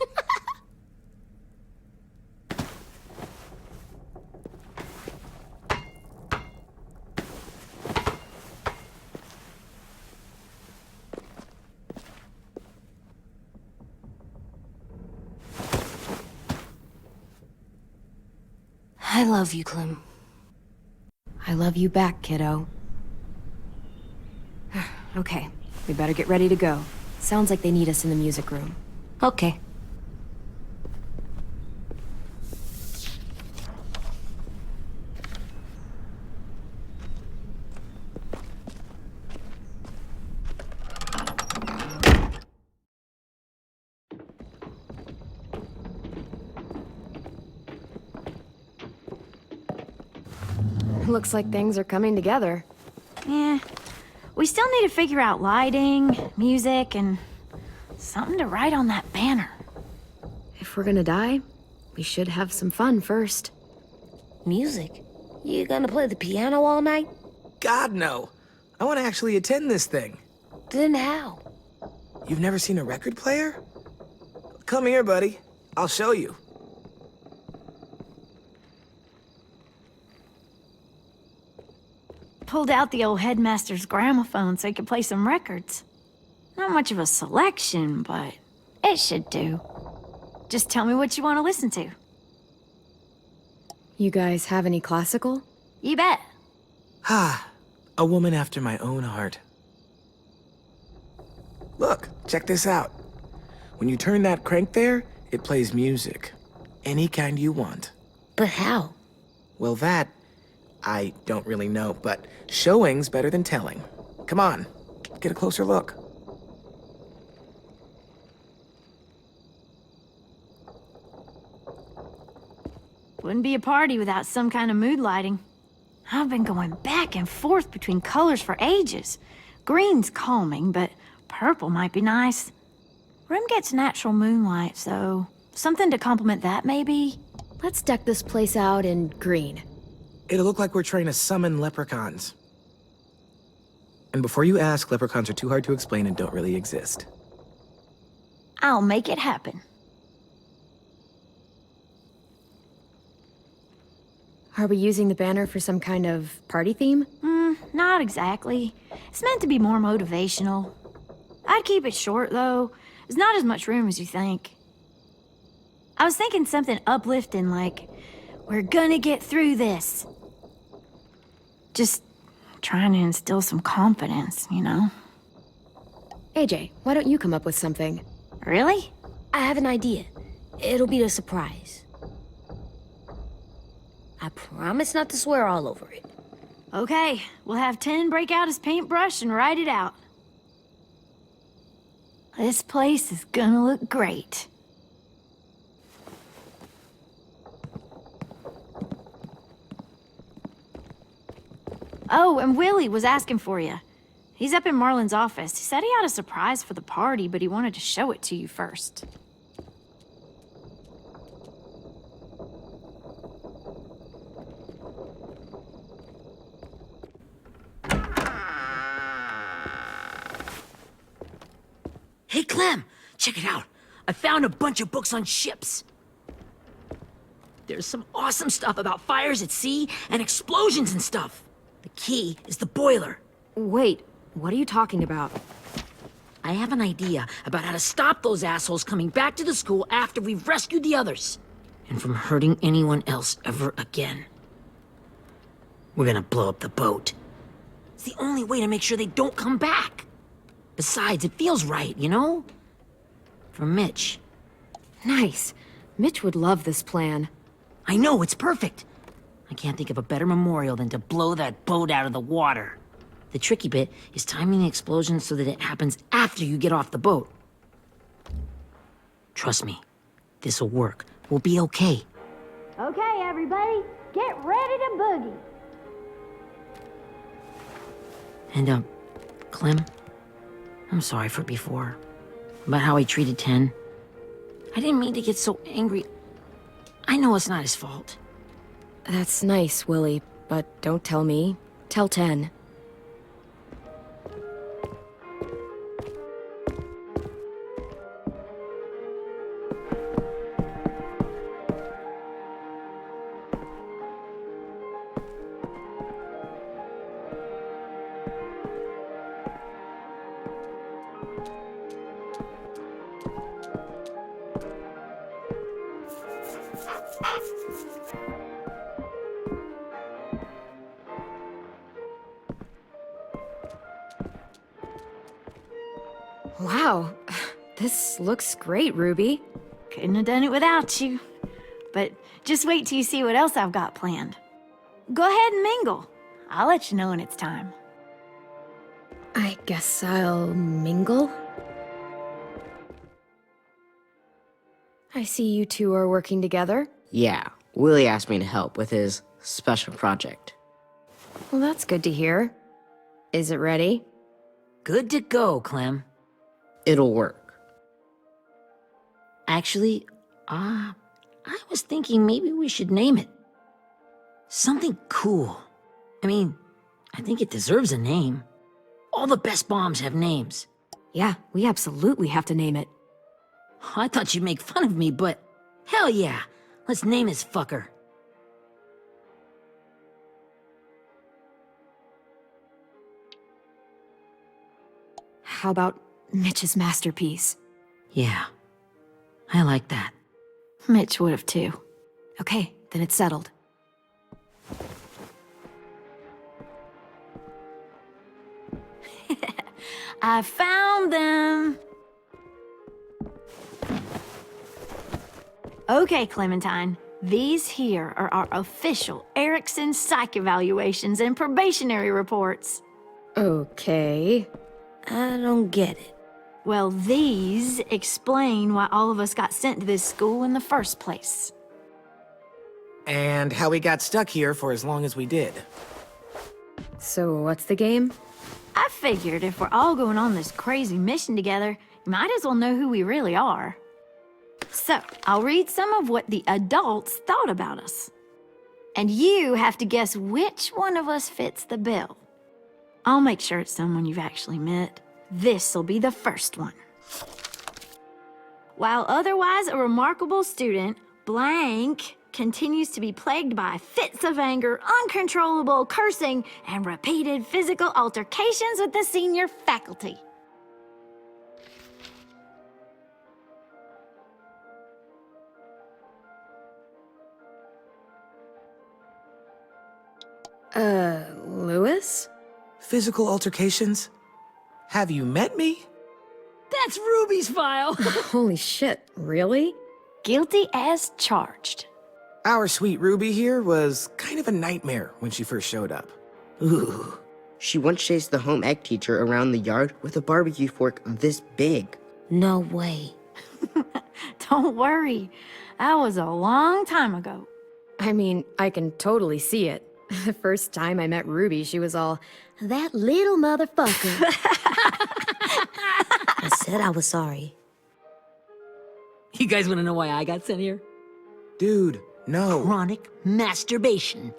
I love you, Clem. I love you back, kiddo. Okay, we better get ready to go. Sounds like they need us in the music room. Okay. Looks like things are coming together. Yeah. We still need to figure out lighting, music, and something to write on that banner. If we're gonna die, we should have some fun first. Music? You gonna play the piano all night? God, no. I want to actually attend this thing. Then how? You've never seen a record player? Come here, buddy. I'll show you. Pulled out the old headmaster's gramophone so he could play some records. Not much of a selection, but it should do. Just tell me what you want to listen to. You guys have any classical? You bet. Ah, a woman after my own heart. Look, check this out. When you turn that crank there, it plays music. Any kind you want. But how? Well, that, I don't really know, but showing's better than telling. Come on, get a closer look. Wouldn't be a party without some kind of mood lighting. I've been going back and forth between colors for ages. Green's calming, but purple might be nice. Room gets natural moonlight, so something to complement that, maybe? Let's deck this place out in green. It'll look like we're trying to summon leprechauns. And before you ask, leprechauns are too hard to explain and don't really exist. I'll make it happen. Are we using the banner for some kind of party theme? Not exactly. It's meant to be more motivational. I'd keep it short, though. There's not as much room as you think. I was thinking something uplifting like, we're gonna get through this. Just trying to instill some confidence, you know? AJ, why don't you come up with something? Really? I have an idea. It'll be a surprise. I promise not to swear all over it. Okay, we'll have 10 break out his paintbrush and write it out. This place is gonna look great. Oh, and Willie was asking for you. He's up in Marlin's office. He said he had a surprise for the party, but he wanted to show it to you first. Hey, Clem, check it out. I found a bunch of books on ships. There's some awesome stuff about fires at sea and explosions and stuff. The key is the boiler. Wait, what are you talking about? I have an idea about how to stop those assholes coming back to the school after we've rescued the others. And from hurting anyone else ever again. We're gonna blow up the boat. It's the only way to make sure they don't come back. Besides, it feels right, you know? For Mitch. Nice. Mitch would love this plan. I know, it's perfect. I can't think of a better memorial than to blow that boat out of the water. The tricky bit is timing the explosion so that it happens after you get off the boat. Trust me, this'll work. We'll be okay. Okay, everybody, get ready to boogie. And, Clem, I'm sorry for before. About how I treated Ten. I didn't mean to get so angry. I know it's not his fault. That's nice, Willie, but don't tell me. Tell 10. Wow, this looks great, Ruby. Couldn't have done it without you. But just wait till you see what else I've got planned. Go ahead and mingle. I'll let you know when it's time. I guess I'll mingle? I see you two are working together. Yeah, Willie asked me to help with his special project. Well, that's good to hear. Is it ready? Good to go, Clem. It'll work. Actually, I was thinking maybe we should name it. Something cool. I mean, I think it deserves a name. All the best bombs have names. Yeah, we absolutely have to name it. I thought you'd make fun of me, but hell yeah. Let's name this fucker. How about Mitch's masterpiece? Yeah, I like that. Mitch would have too. Okay, then it's settled. I found them. Okay, Clementine. These here are our official Erickson psych evaluations and probationary reports. Okay. I don't get it. Well, these explain why all of us got sent to this school in the first place. And how we got stuck here for as long as we did. So what's the game? I figured if we're all going on this crazy mission together, you might as well know who we really are. So, I'll read some of what the adults thought about us. And you have to guess which one of us fits the bill. I'll make sure it's someone you've actually met. This'll be the first one. While otherwise a remarkable student, blank continues to be plagued by fits of anger, uncontrollable cursing, and repeated physical altercations with the senior faculty. Lewis? Physical altercations? Have you met me? That's Ruby's file. Holy shit, really? Guilty as charged. Our sweet Ruby here was kind of a nightmare when she first showed up. Ooh. She once chased the home ec teacher around the yard with a barbecue fork this big. No way. Don't worry. That was a long time ago. I mean, I can totally see it. The first time I met Ruby, she was all, "That little motherfucker." I said I was sorry. You guys want to know why I got sent here? Dude, no. Chronic masturbation.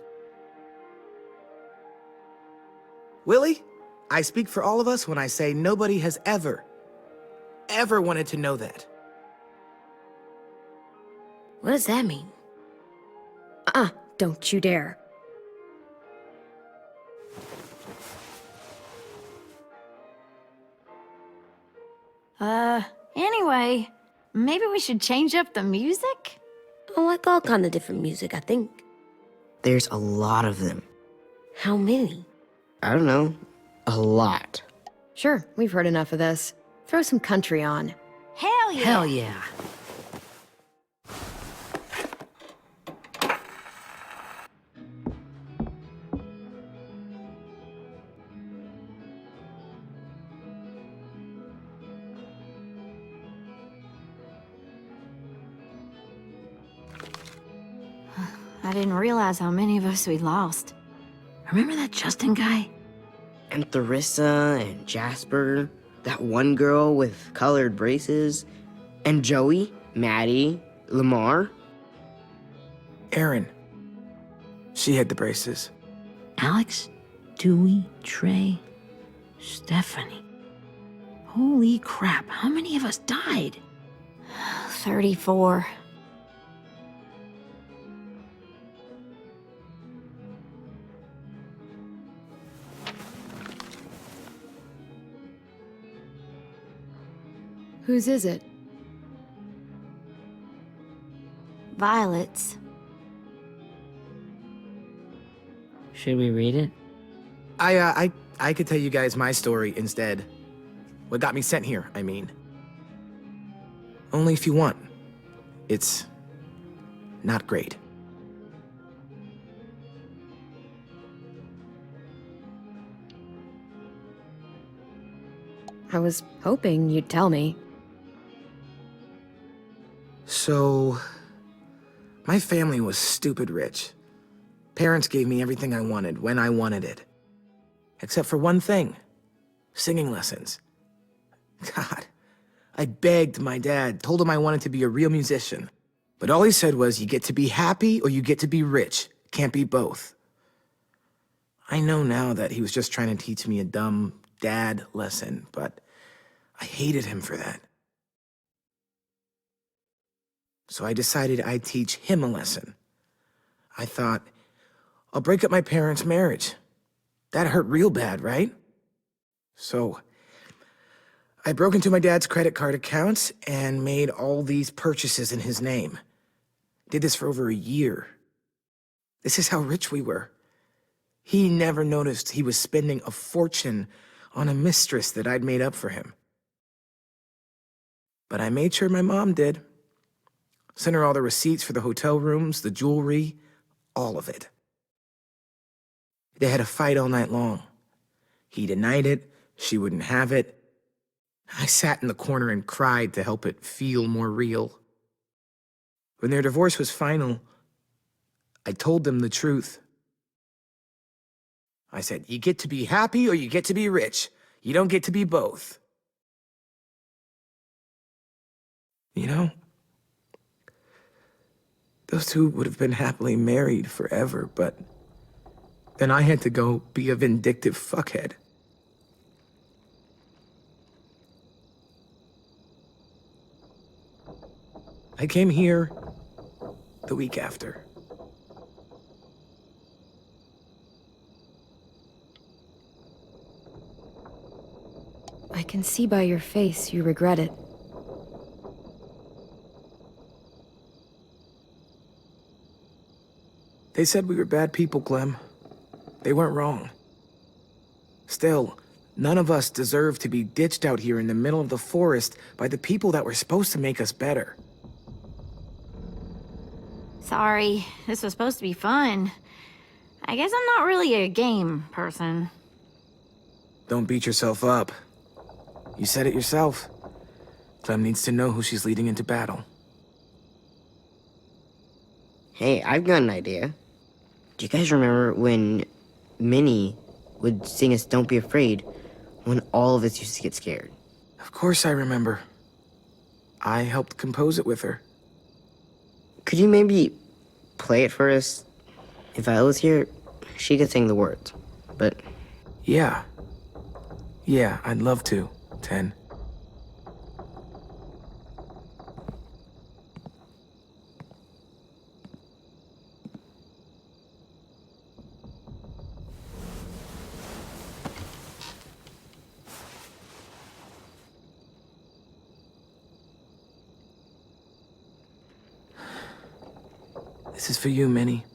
Willie, I speak for all of us when I say nobody has ever wanted to know that. What does that mean? Don't you dare. Anyway, maybe we should change up the music? I like all kind of different music, I think. There's a lot of them. How many? I don't know. A lot. Sure, we've heard enough of this. Throw some country on. Hell yeah! Hell yeah. I didn't realize how many of us we'd lost. Remember that Justin guy? And Theresa and Jasper, that one girl with colored braces, and Joey, Maddie, Lamar. Erin. She had the braces. Alex, Dewey, Trey, Stephanie. Holy crap, how many of us died? 34. Whose is it? Violet's. Should we read it? I could tell you guys my story instead. What got me sent here, I mean. Only if you want. It's not great. I was hoping you'd tell me. So, my family was stupid rich. Parents gave me everything I wanted, when I wanted it. Except for one thing. Singing lessons. God, I begged my dad, told him I wanted to be a real musician. But all he said was, you get to be happy or you get to be rich. Can't be both. I know now that he was just trying to teach me a dumb dad lesson, but I hated him for that. So I decided I'd teach him a lesson. I thought, I'll break up my parents' marriage. That hurt real bad, right? So I broke into my dad's credit card accounts and made all these purchases in his name. Did this for over a year. This is how rich we were. He never noticed he was spending a fortune on a mistress that I'd made up for him. But I made sure my mom did. Sent her all the receipts for the hotel rooms, the jewelry, all of it. They had a fight all night long. He denied it, she wouldn't have it. I sat in the corner and cried to help it feel more real. When their divorce was final, I told them the truth. I said, you get to be happy or you get to be rich. You don't get to be both. You know, those two would have been happily married forever, but then I had to go be a vindictive fuckhead. I came here the week after. I can see by your face you regret it. They said we were bad people, Clem. They weren't wrong. Still, none of us deserve to be ditched out here in the middle of the forest by the people that were supposed to make us better. Sorry, this was supposed to be fun. I guess I'm not really a game person. Don't beat yourself up. You said it yourself. Clem needs to know who she's leading into battle. Hey, I've got an idea. Do you guys remember when Minnie would sing us Don't Be Afraid when all of us used to get scared? Of course I remember. I helped compose it with her. Could you maybe play it for us? If I was here, she could sing the words, but... Yeah. Yeah, I'd love to, Ten. This is for you, Minnie.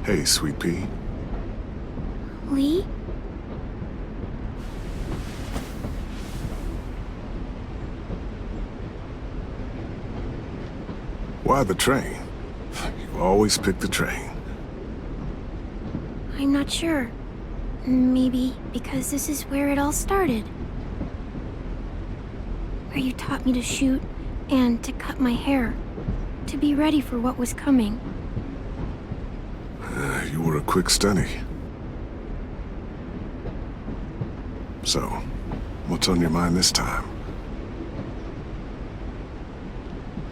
Hey, Sweet Pea. Lee? Why the train? You always pick the train. I'm not sure. Maybe because this is where it all started. Where you taught me to shoot and to cut my hair. To be ready for what was coming. You were a quick study. So, what's on your mind this time?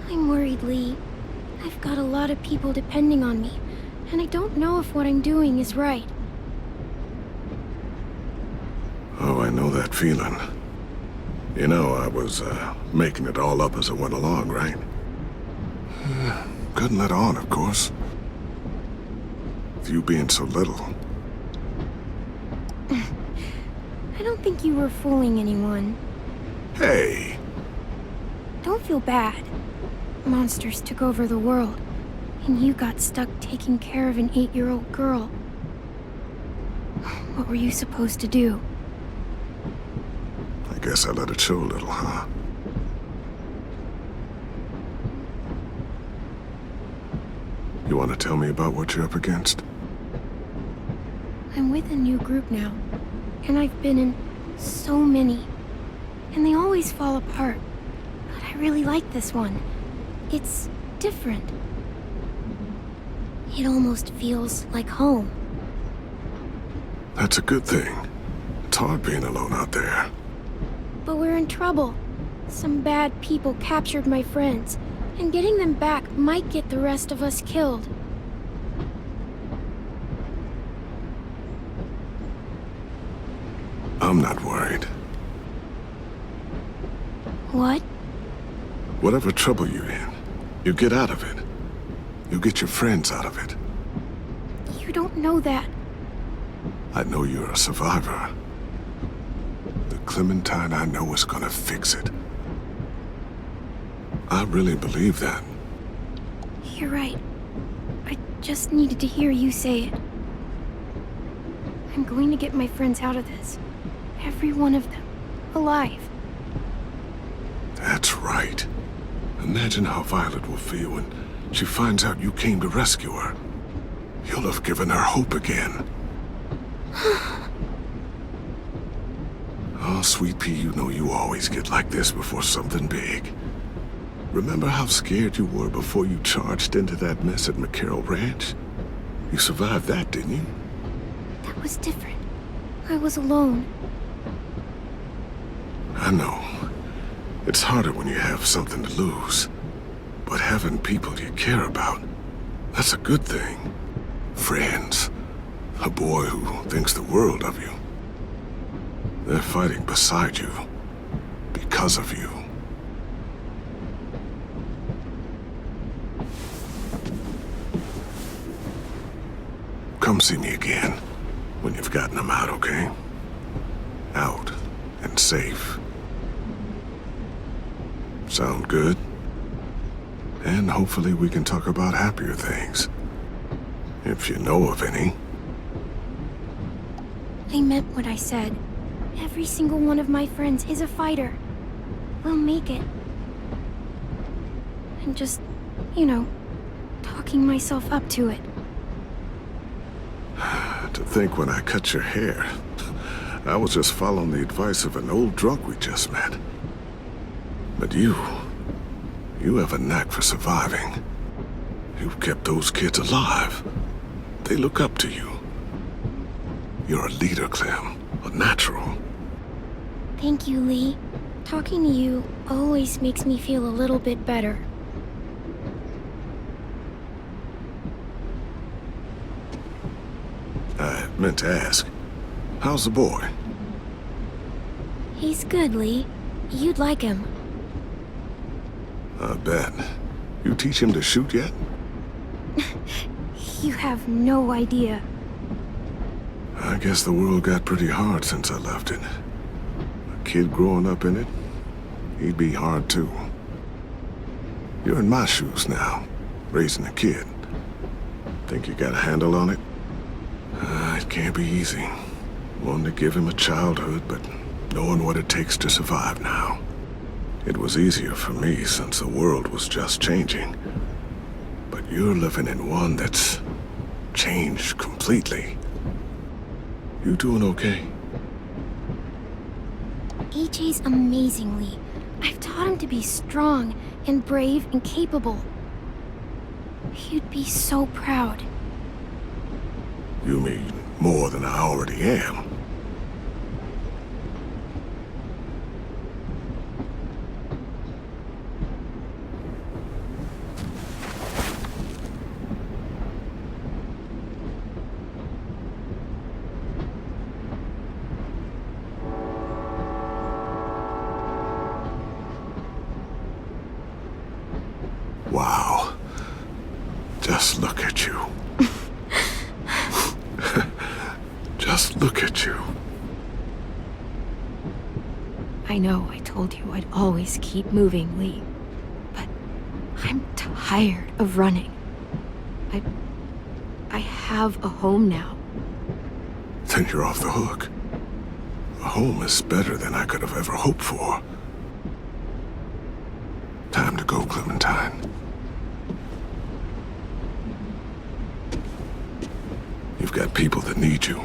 I'm worried, Lee. I've got a lot of people depending on me, and I don't know if what I'm doing is right. Oh, I know that feeling. You know, I was, making it all up as I went along, right? Couldn't let on, of course. With you being so little. I don't think you were fooling anyone. Hey! Don't feel bad. Monsters took over the world, and you got stuck taking care of an 8-year-old girl. What were you supposed to do? I guess I let it show a little, huh? You want to tell me about what you're up against? I'm with a new group now, and I've been in so many, and they always fall apart. But I really like this one. It's different. It almost feels like home. That's a good thing. It's hard being alone out there. But we're in trouble. Some bad people captured my friends, and getting them back might get the rest of us killed. I'm not worried. What? Whatever trouble you're in, you get out of it. You get your friends out of it. You don't know that. I know you're a survivor. The Clementine I know is gonna fix it. I really believe that. You're right. I just needed to hear you say it. I'm going to get my friends out of this. Every one of them. Alive. That's right. Imagine how Violet will feel when she finds out you came to rescue her. You'll have given her hope again. Oh, Sweet Pea, you know you always get like this before something big. Remember how scared you were before you charged into that mess at McCarroll Ranch? You survived that, didn't you? That was different. I was alone. I know. It's harder when you have something to lose. But having people you care about, that's a good thing. Friends. A boy who thinks the world of you. They're fighting beside you. Because of you. Come see me again when you've gotten them out, okay? Out and safe. Sound good? And hopefully we can talk about happier things. If you know of any. I meant what I said. Every single one of my friends is a fighter. We'll make it. I'm just, you know, talking myself up to it. To think when I cut your hair, I was just following the advice of an old drunk we just met. But you have a knack for surviving. You've kept those kids alive. They look up to you. You're a leader, Clem. A natural. Thank you, Lee. Talking to you always makes me feel a little bit better. I meant to ask, how's the boy? He's good, Lee. You'd like him. I bet. You teach him to shoot yet? You have no idea. I guess the world got pretty hard since I left it. A kid growing up in it, he'd be hard too. You're in my shoes now, raising a kid. Think you got a handle on it? It can't be easy. Wanting to give him a childhood, but knowing what it takes to survive now. It was easier for me since the world was just changing. But you're living in one that's changed completely. You doing okay? AJ's amazingly. I've taught him to be strong and brave and capable. He'd be so proud. You mean more than I already am? Wow. Just look at you. Just look at you. I know I told you I'd always keep moving, Lee. But I'm tired of running. I have a home now. Then you're off the hook. A home is better than I could have ever hoped for. Time to go, Clementine. You've got people that need you.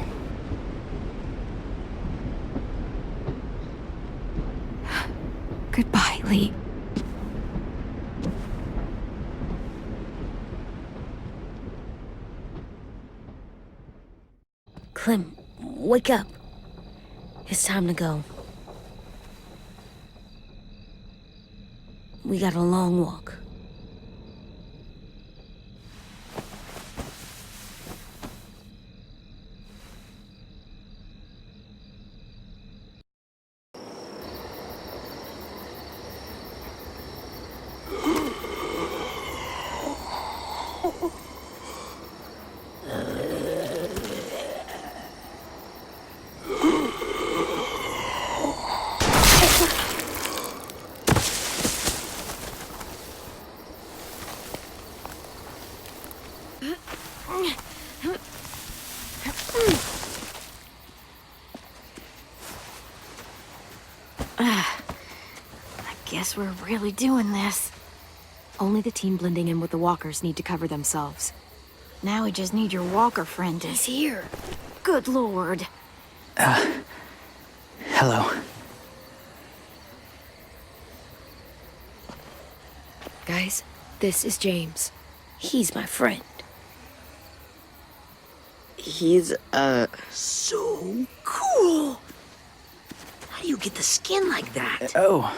Goodbye, Lee. Clem, wake up. It's time to go. We got a long walk. Guess we're really doing this. Only the team blending in with the walkers need to cover themselves. Now we just need your walker friend to... He's here. Good lord. Hello. Guys, this is James. He's my friend. He's, So cool! How do you get the skin like that? Oh,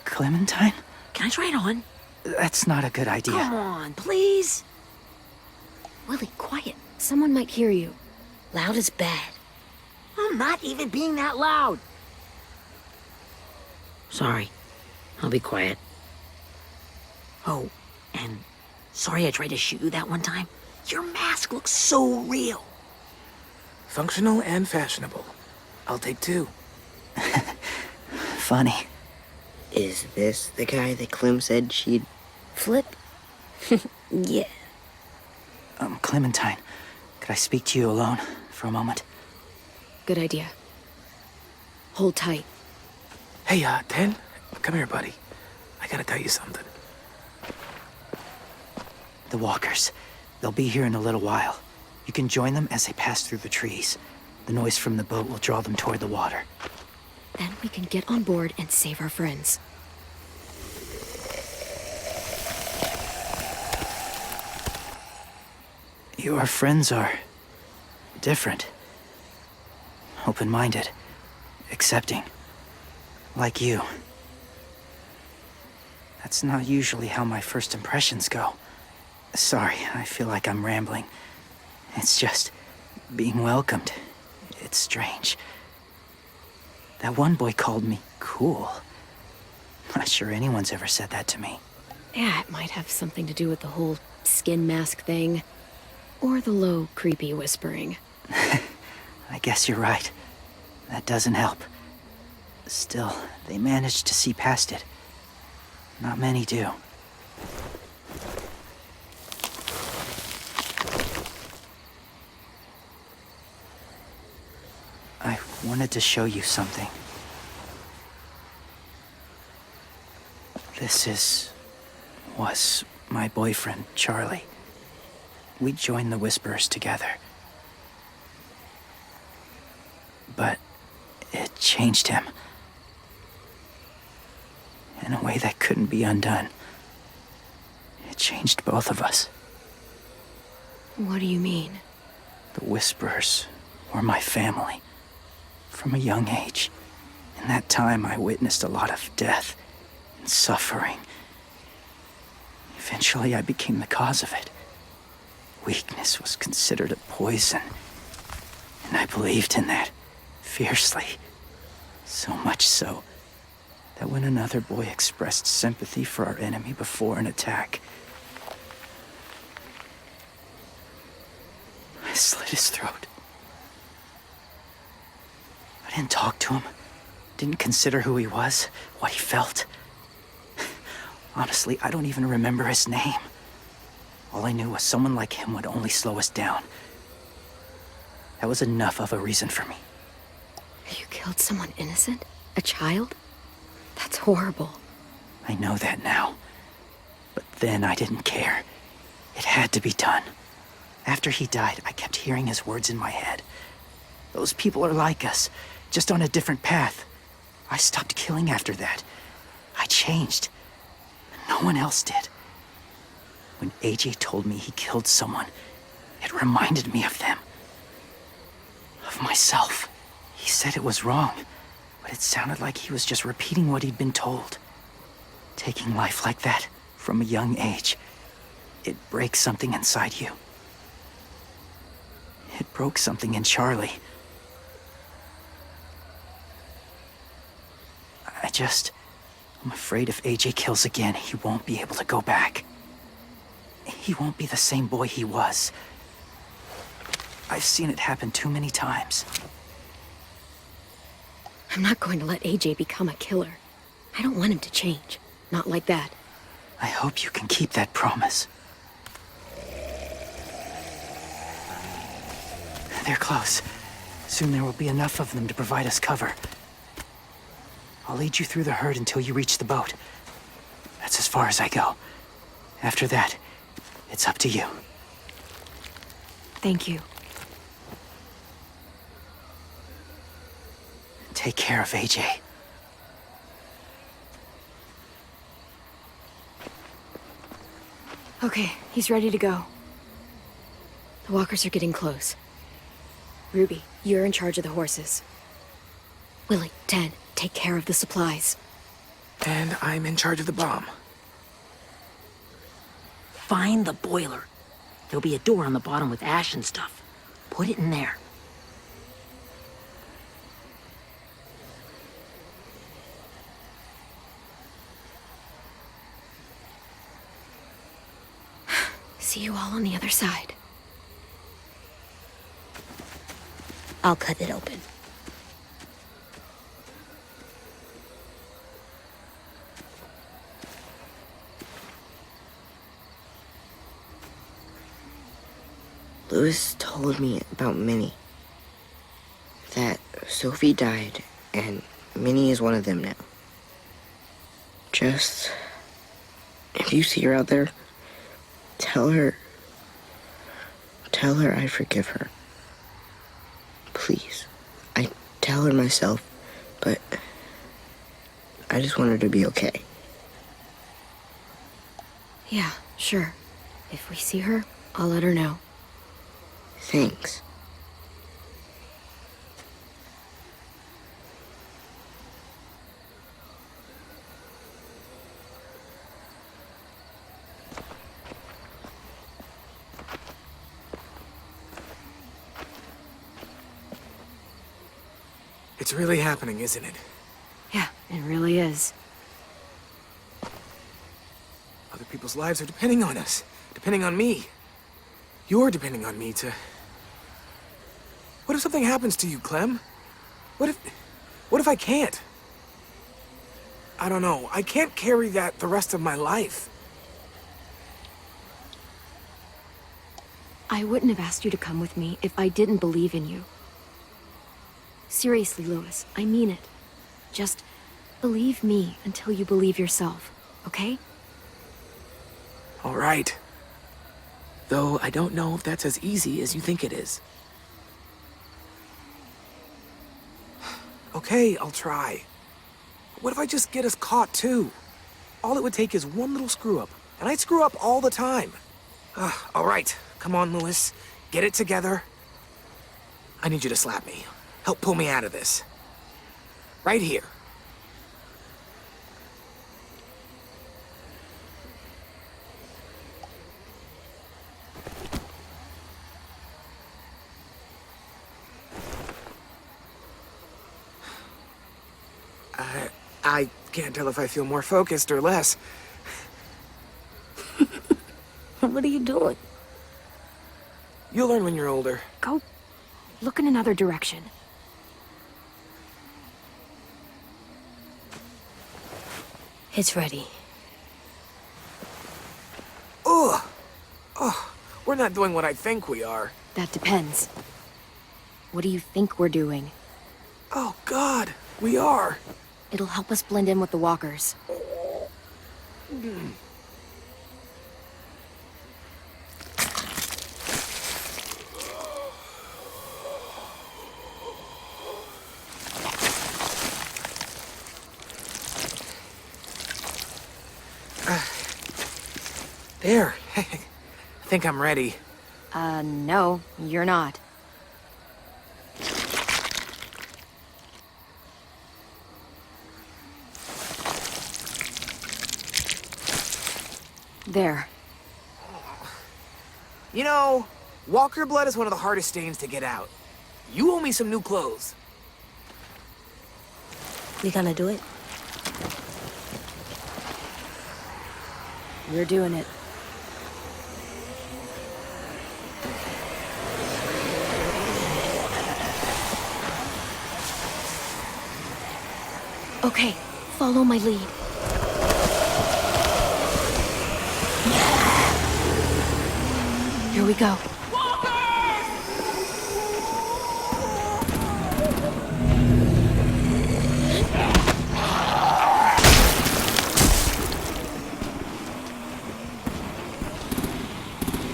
Clementine? Can I try it on? That's not a good idea. Come on, please. Willie, quiet. Someone might hear you. Loud is bad. I'm not even being that loud. Sorry. I'll be quiet. Oh, and sorry I tried to shoot you that one time. Your mask looks so real. Functional and fashionable. I'll take two. Funny. is this the guy that Clem said she'd flip? Yeah. Clementine, could I speak to you alone for a moment? Good idea. Hold tight. Hey, Ten, come here, buddy. I gotta tell you something. The walkers. They'll be here in a little while. You can join them as they pass through the trees. The noise from the boat will draw them toward the water. Then we can get on board and save our friends. Your friends are different. Open-minded. Accepting. Like you. That's not usually how my first impressions go. Sorry, I feel like I'm rambling. It's just being welcomed. It's strange. That one boy called me cool. Not sure anyone's ever said that to me. Yeah, it might have something to do with the whole skin mask thing. Or the low, creepy whispering. I guess you're right. That doesn't help. Still, they managed to see past it. Not many do. wanted to show you something. Was my boyfriend, Charlie. We joined the Whisperers together. But it changed him. In a way that couldn't be undone. It changed both of us. What do you mean? The Whisperers were my family. From a young age. In that time, I witnessed a lot of death and suffering. Eventually, I became the cause of it. Weakness was considered a poison. And I believed in that, fiercely. So much so, that when another boy expressed sympathy for our enemy before an attack, I slit his throat. I didn't talk to him, didn't consider who he was, what he felt. Honestly, I don't even remember his name. All I knew was someone like him would only slow us down. That was enough of a reason for me. You killed someone innocent? A child? That's horrible. I know that now. But then I didn't care. It had to be done. After he died, I kept hearing his words in my head. Those people are like us, just on a different path. I stopped killing after that. I changed. No one else did. When AJ told me he killed someone, it reminded me of them. Of myself. He said it was wrong, but it sounded like he was just repeating what he'd been told. Taking life like that, from a young age, it breaks something inside you. It broke something in Charlie. I'm afraid if AJ kills again, he won't be able to go back. He won't be the same boy he was. I've seen it happen too many times. I'm not going to let AJ become a killer. I don't want him to change. Not like that. I hope you can keep that promise. They're close. Soon there will be enough of them to provide us cover. I'll lead you through the herd until you reach the boat. That's as far as I go. After that, it's up to you. Thank you. Take care of AJ. Okay, he's ready to go. The walkers are getting close. Ruby, you're in charge of the horses. Willie, Ted, take care of the supplies. And I'm in charge of the bomb. Find the boiler. There'll be a door on the bottom with ash and stuff. Put it in there. See you all on the other side. I'll cut it open. Lewis told me about Minnie. That Sophie died, and Minnie is one of them now. Just, if you see her out there, tell her I forgive her. Please. I tell her myself, but I just want her to be okay. Yeah, sure. If we see her, I'll let her know. Thanks. It's really happening, isn't it? Yeah, it really is. Other people's lives are depending on us. Depending on me. You're depending on me to... What if something happens to you, Clem? What if I can't? I don't know. I can't carry that the rest of my life. I wouldn't have asked you to come with me if I didn't believe in you. Seriously, Louis, I mean it. Just believe me until you believe yourself, okay? All right. Though I don't know if that's as easy as you think it is. Okay, I'll try. What if I just get us caught too? All it would take is one little screw-up, and I screw up all the time. All right, come on, Louis. Get it together. I need you to slap me. Help pull me out of this. Right here. I can't tell if I feel more focused or less. What are you doing? You'll learn when you're older. Go look in another direction. It's ready. Ugh! Oh, we're not doing what I think we are. That depends. What do you think we're doing? Oh, God, we are. It'll help us blend in with the walkers. There. I think I'm ready. No, you're not. There. You know, walker blood is one of the hardest stains to get out. You owe me some new clothes. You gonna do it? We're doing it. Okay, follow my lead. Here we go.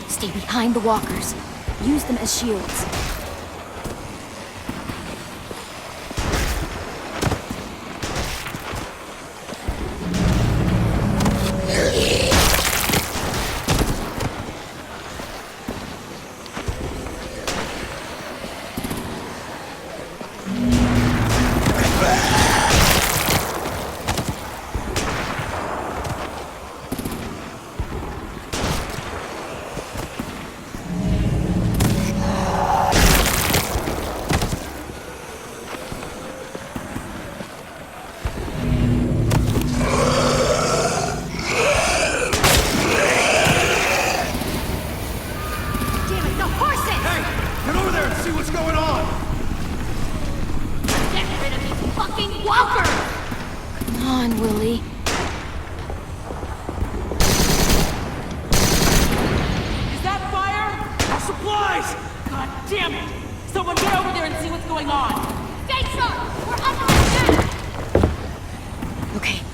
Stay behind the walkers. Use them as shields.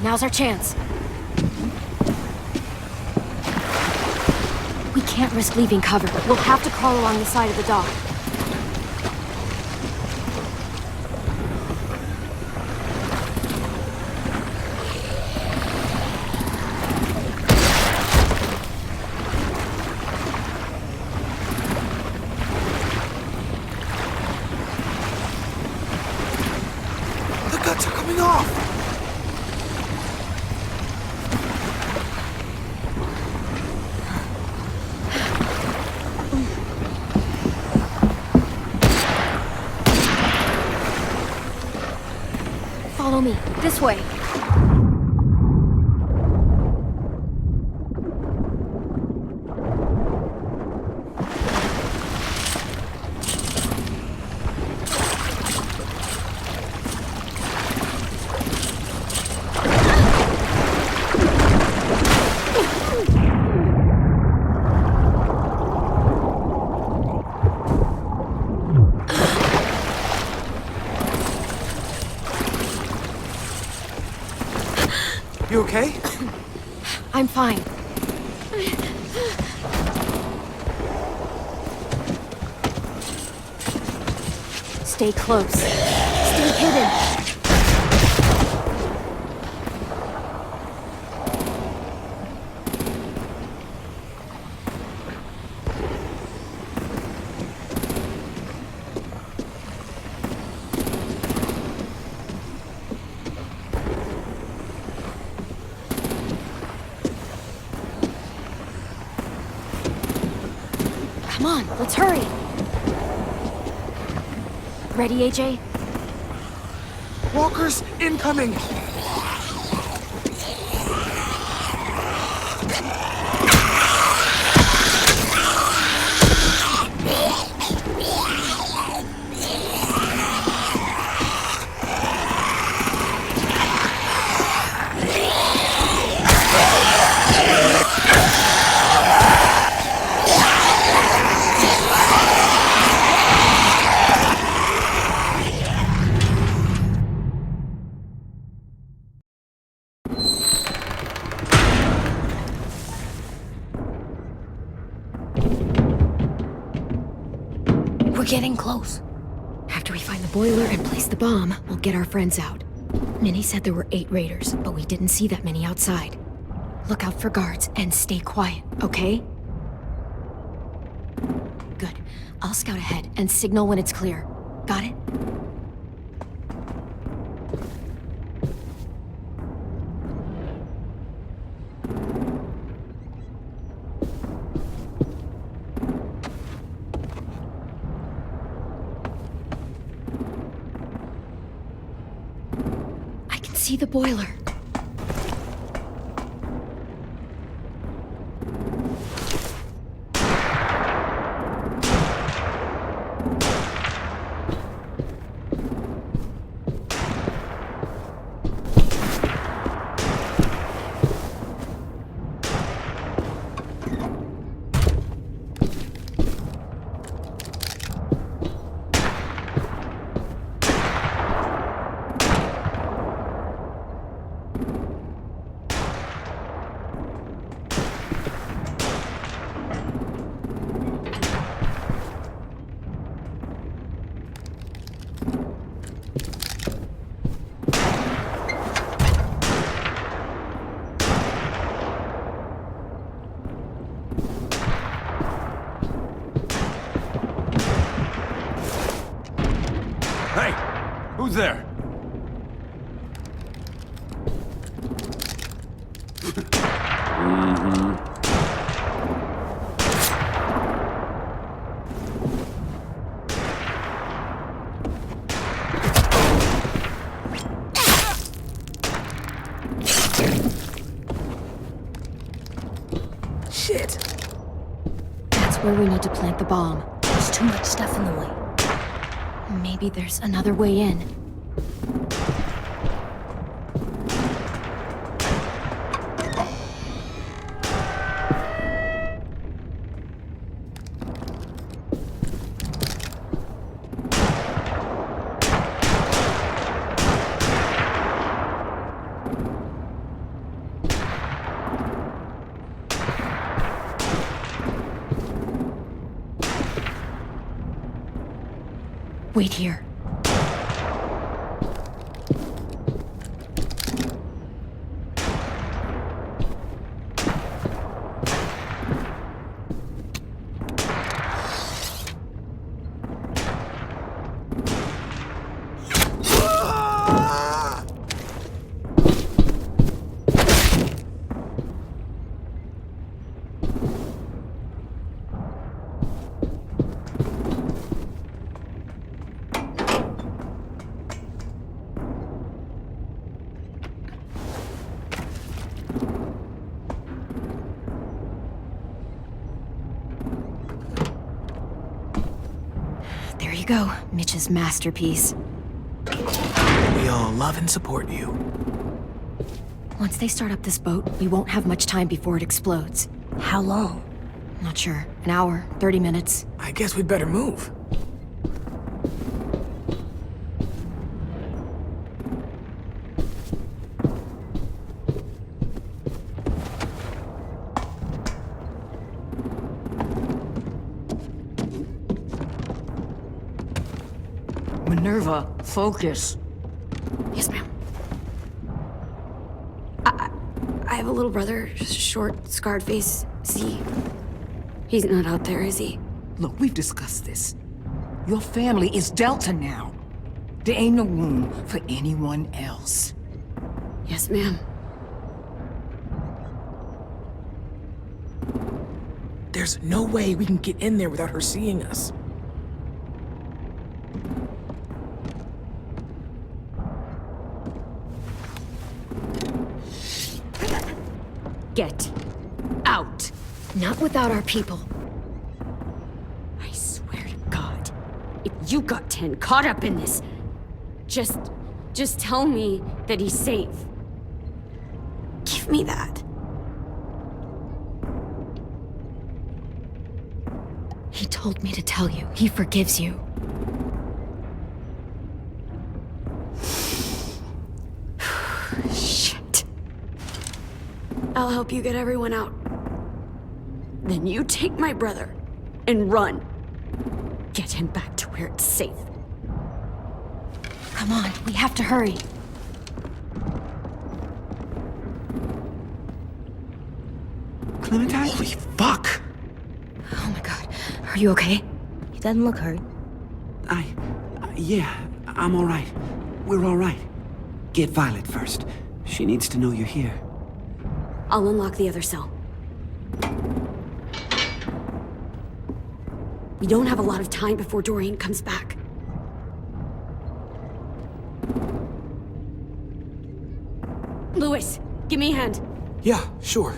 Now's our chance. We can't risk leaving cover. We'll have to crawl along the side of the dock. The guts are coming off! Follow me. This way. You okay? I'm fine. Stay close. Stay hidden. Come on, let's hurry. Ready, AJ? Walkers incoming! We're getting close. After we find the boiler and place the bomb, we'll get our friends out. Minnie said there were 8 raiders, but we didn't see that many outside. Look out for guards and stay quiet, okay? Good. I'll scout ahead and signal when it's clear. Got it? I can see the boiler. Hey! Who's there? Shit! That's where we need to plant the bomb. There's too much stuff in the way. Maybe there's another way in. Wait here. There you go, Mitch's masterpiece. We all love and support you. Once they start up this boat, we won't have much time before it explodes. How long? Not sure. An hour, 30 minutes. I guess we'd better move. Minerva, focus. Yes, ma'am. I have a little brother, short, scarred face. He's not out there, is he? Look, we've discussed this. Your family is Delta now. There ain't no room for anyone else. Yes, ma'am. There's no way we can get in there without her seeing us. Get out. Not without our people. I swear to God, if you got 10 caught up in this, just tell me that he's safe. Give me that. He told me to tell you. He forgives you. Shit. I'll help you get everyone out. Then you take my brother and run. Get him back to where it's safe. Come on, we have to hurry. Clementine? Holy fuck! Oh my god. Are you okay? He doesn't look hurt. Yeah, I'm all right. We're all right. Get Violet first. She needs to know you're here. I'll unlock the other cell. We don't have a lot of time before Dorian comes back. Lewis, give me a hand. Yeah, sure.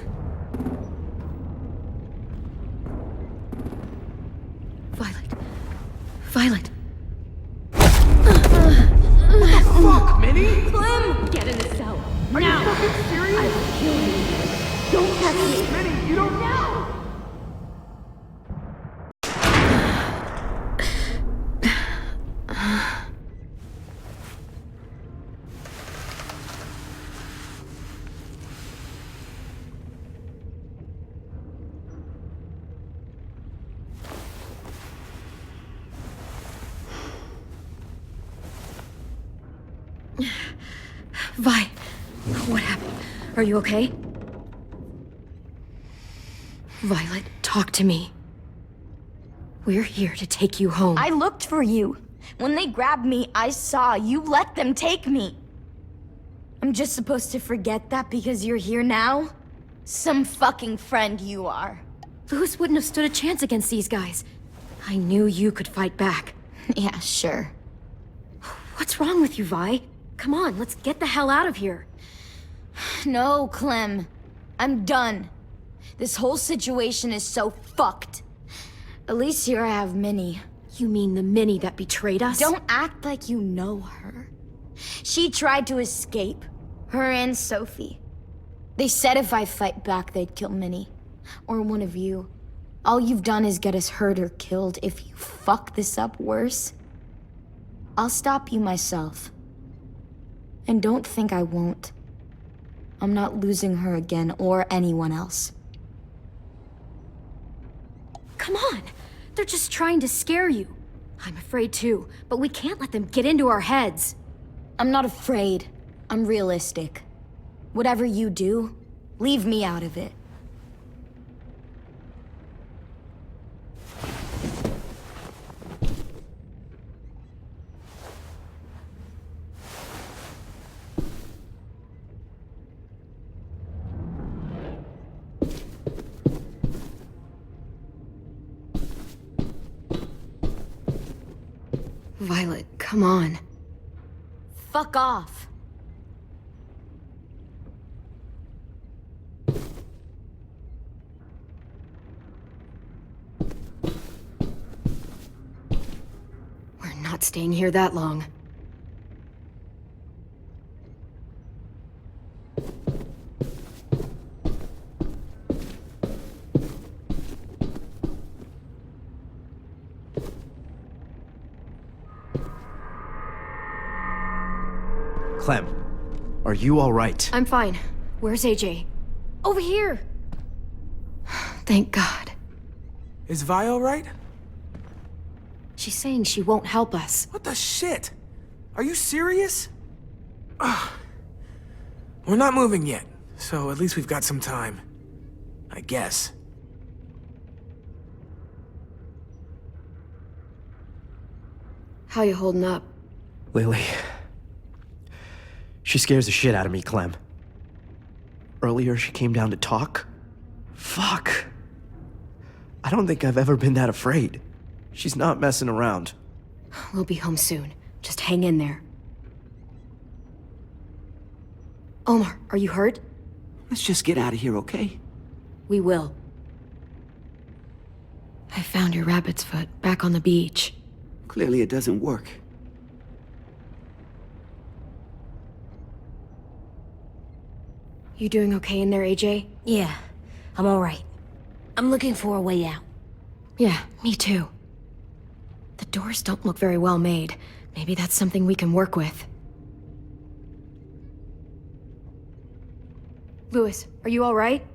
Violet. Fuck, Minnie! Clem! Get in the cell. Are now! you fucking serious? I will kill you. Don't touch me! Minnie, you don't know! Vi, what happened? Are you okay? Violet, talk to me. We're here to take you home. I looked for you. When they grabbed me, I saw you let them take me. I'm just supposed to forget that because you're here now? Some fucking friend you are. Lewis wouldn't have stood a chance against these guys. I knew you could fight back. Yeah, sure. What's wrong with you, Vi? Come on, let's get the hell out of here. No, Clem. I'm done. This whole situation is so fucked. At least here I have Minnie. You mean the Minnie that betrayed us? Don't act like you know her. She tried to escape. Her and Sophie. They said if I fight back, they'd kill Minnie. Or one of you. All you've done is get us hurt or killed. If you fuck this up worse, I'll stop you myself. And don't think I won't. I'm not losing her again or anyone else. Come on! They're just trying to scare you. I'm afraid too, but we can't let them get into our heads. I'm not afraid. I'm realistic. Whatever you do, leave me out of it. Violet, come on. Fuck off. We're not staying here that long. Clem, are you all right? I'm fine. Where's AJ? Over here! Thank God. Is Vi all right? She's saying she won't help us. What the shit? Are you serious? We're not moving yet, so at least we've got some time. I guess. How you holding up? Lily. She scares the shit out of me, Clem. Earlier, she came down to talk. Fuck. I don't think I've ever been that afraid. She's not messing around. We'll be home soon. Just hang in there. Omar, are you hurt? Let's just get out of here, okay? We will. I found your rabbit's foot back on the beach. Clearly it doesn't work. You doing okay in there, AJ? Yeah, I'm alright. I'm looking for a way out. Yeah, me too. The doors don't look very well made. Maybe that's something we can work with. Louis, are you alright?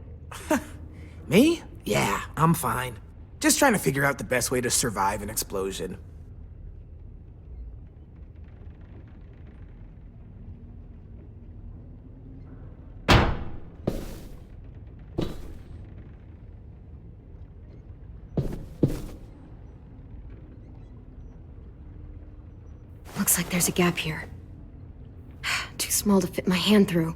Me? Yeah, I'm fine. Just trying to figure out the best way to survive an explosion. Looks like there's a gap here. Too small to fit my hand through.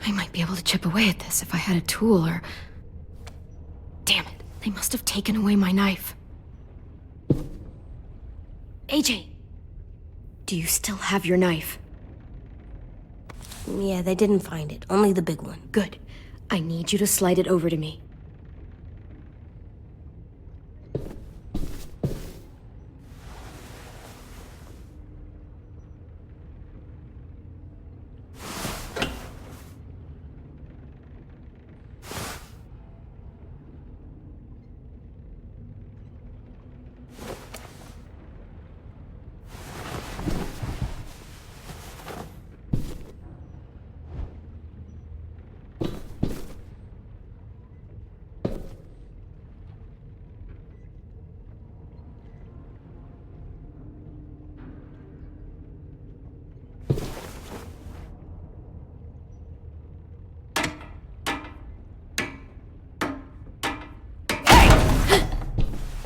I might be able to chip away at this if I had a tool or... Damn it, they must have taken away my knife. AJ! Do you still have your knife? Yeah, they didn't find it. Only the big one. Good. I need you to slide it over to me.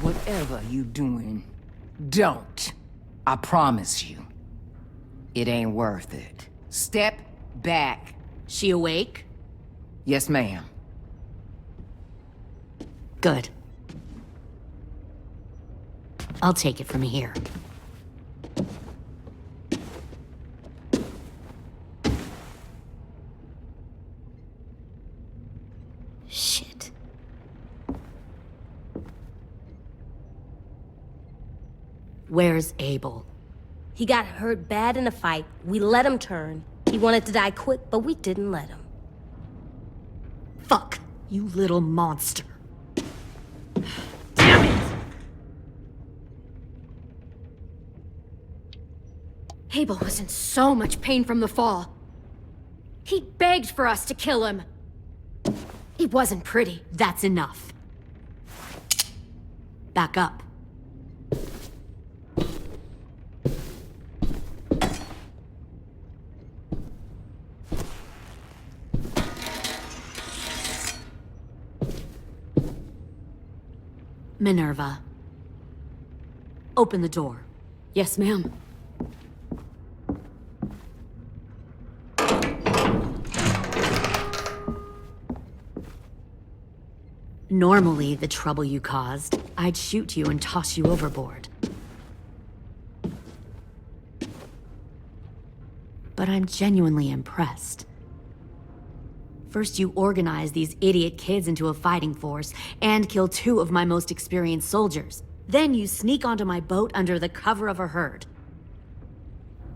Whatever you doing, don't. I promise you. It ain't worth it. Step back. She awake? Yes, ma'am. Good. I'll take it from here. Shit. Where's Abel? He got hurt bad in a fight. We let him turn. He wanted to die quick, but we didn't let him. Fuck, you little monster. Damn it! Abel was in so much pain from the fall. He begged for us to kill him. It wasn't pretty. That's enough. Back up. Minerva. Open the door. Yes, ma'am. Normally, the trouble you caused, I'd shoot you and toss you overboard. But I'm genuinely impressed. First, you organize these idiot kids into a fighting force and kill 2 of my most experienced soldiers. Then you sneak onto my boat under the cover of a herd.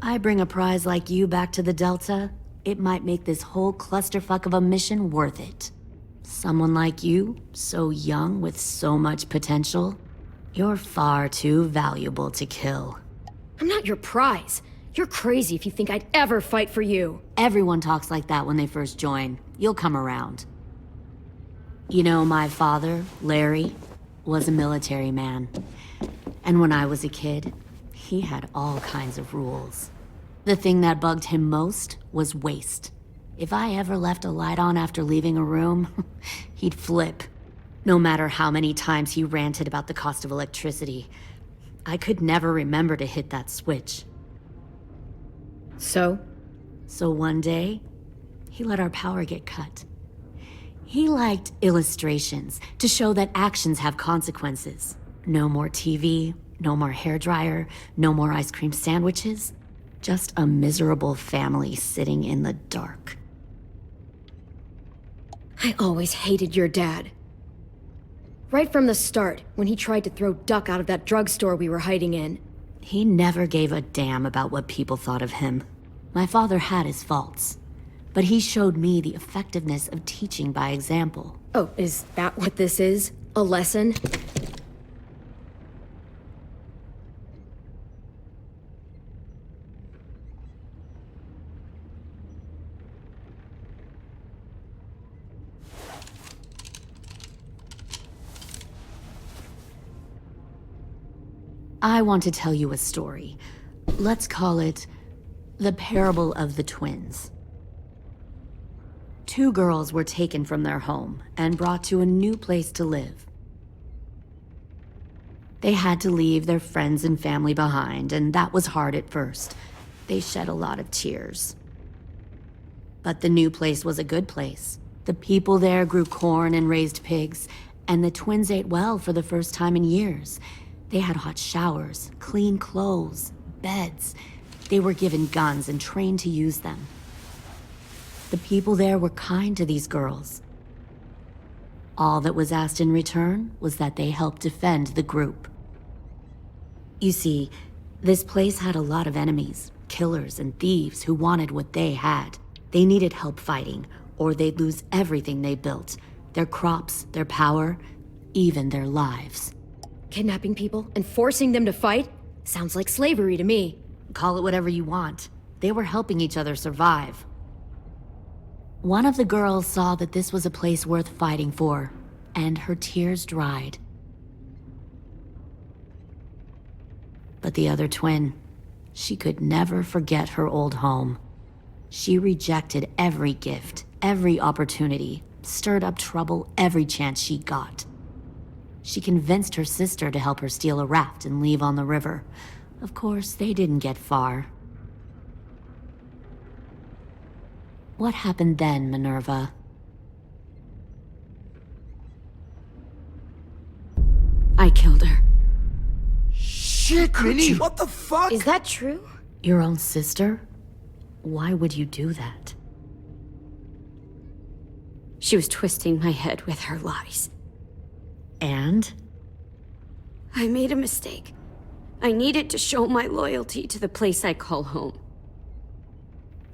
I bring a prize like you back to the Delta, it might make this whole clusterfuck of a mission worth it. Someone like you, so young with so much potential, you're far too valuable to kill. I'm not your prize. You're crazy if you think I'd ever fight for you. Everyone talks like that when they first join. You'll come around. You know, my father, Larry, was a military man. And when I was a kid, he had all kinds of rules. The thing that bugged him most was waste. If I ever left a light on after leaving a room, he'd flip. No matter how many times he ranted about the cost of electricity, I could never remember to hit that switch. So one day, he let our power get cut. He liked illustrations to show that actions have consequences. No more TV, no more hairdryer, no more ice cream sandwiches. Just a miserable family sitting in the dark. I always hated your dad. Right from the start, when he tried to throw Duck out of that drugstore we were hiding in. He never gave a damn about what people thought of him. My father had his faults, but he showed me the effectiveness of teaching by example. Oh, is that what this is? A lesson? I want to tell you a story. Let's call it the Parable of the Twins. Two girls were taken from their home and brought to a new place to live. They had to leave their friends and family behind, and that was hard at first. They shed a lot of tears. But the new place was a good place. The people there grew corn and raised pigs, and the twins ate well for the first time in years. They had hot showers, clean clothes, beds. They were given guns and trained to use them. The people there were kind to these girls. All that was asked in return was that they help defend the group. You see, this place had a lot of enemies, killers and thieves who wanted what they had. They needed help fighting, or they'd lose everything they built. Their crops, their power, even their lives. Kidnapping people and forcing them to fight? Sounds like slavery to me. Call it whatever you want. They were helping each other survive. One of the girls saw that this was a place worth fighting for, and her tears dried. But the other twin, she could never forget her old home. She rejected every gift, every opportunity, stirred up trouble every chance she got. She convinced her sister to help her steal a raft and leave on the river. Of course, they didn't get far. What happened then, Minerva? I killed her. Shit, Minnie! What the fuck? Is that true? Your own sister? Why would you do that? She was twisting my head with her lies. And? I made a mistake. I needed to show my loyalty to the place I call home.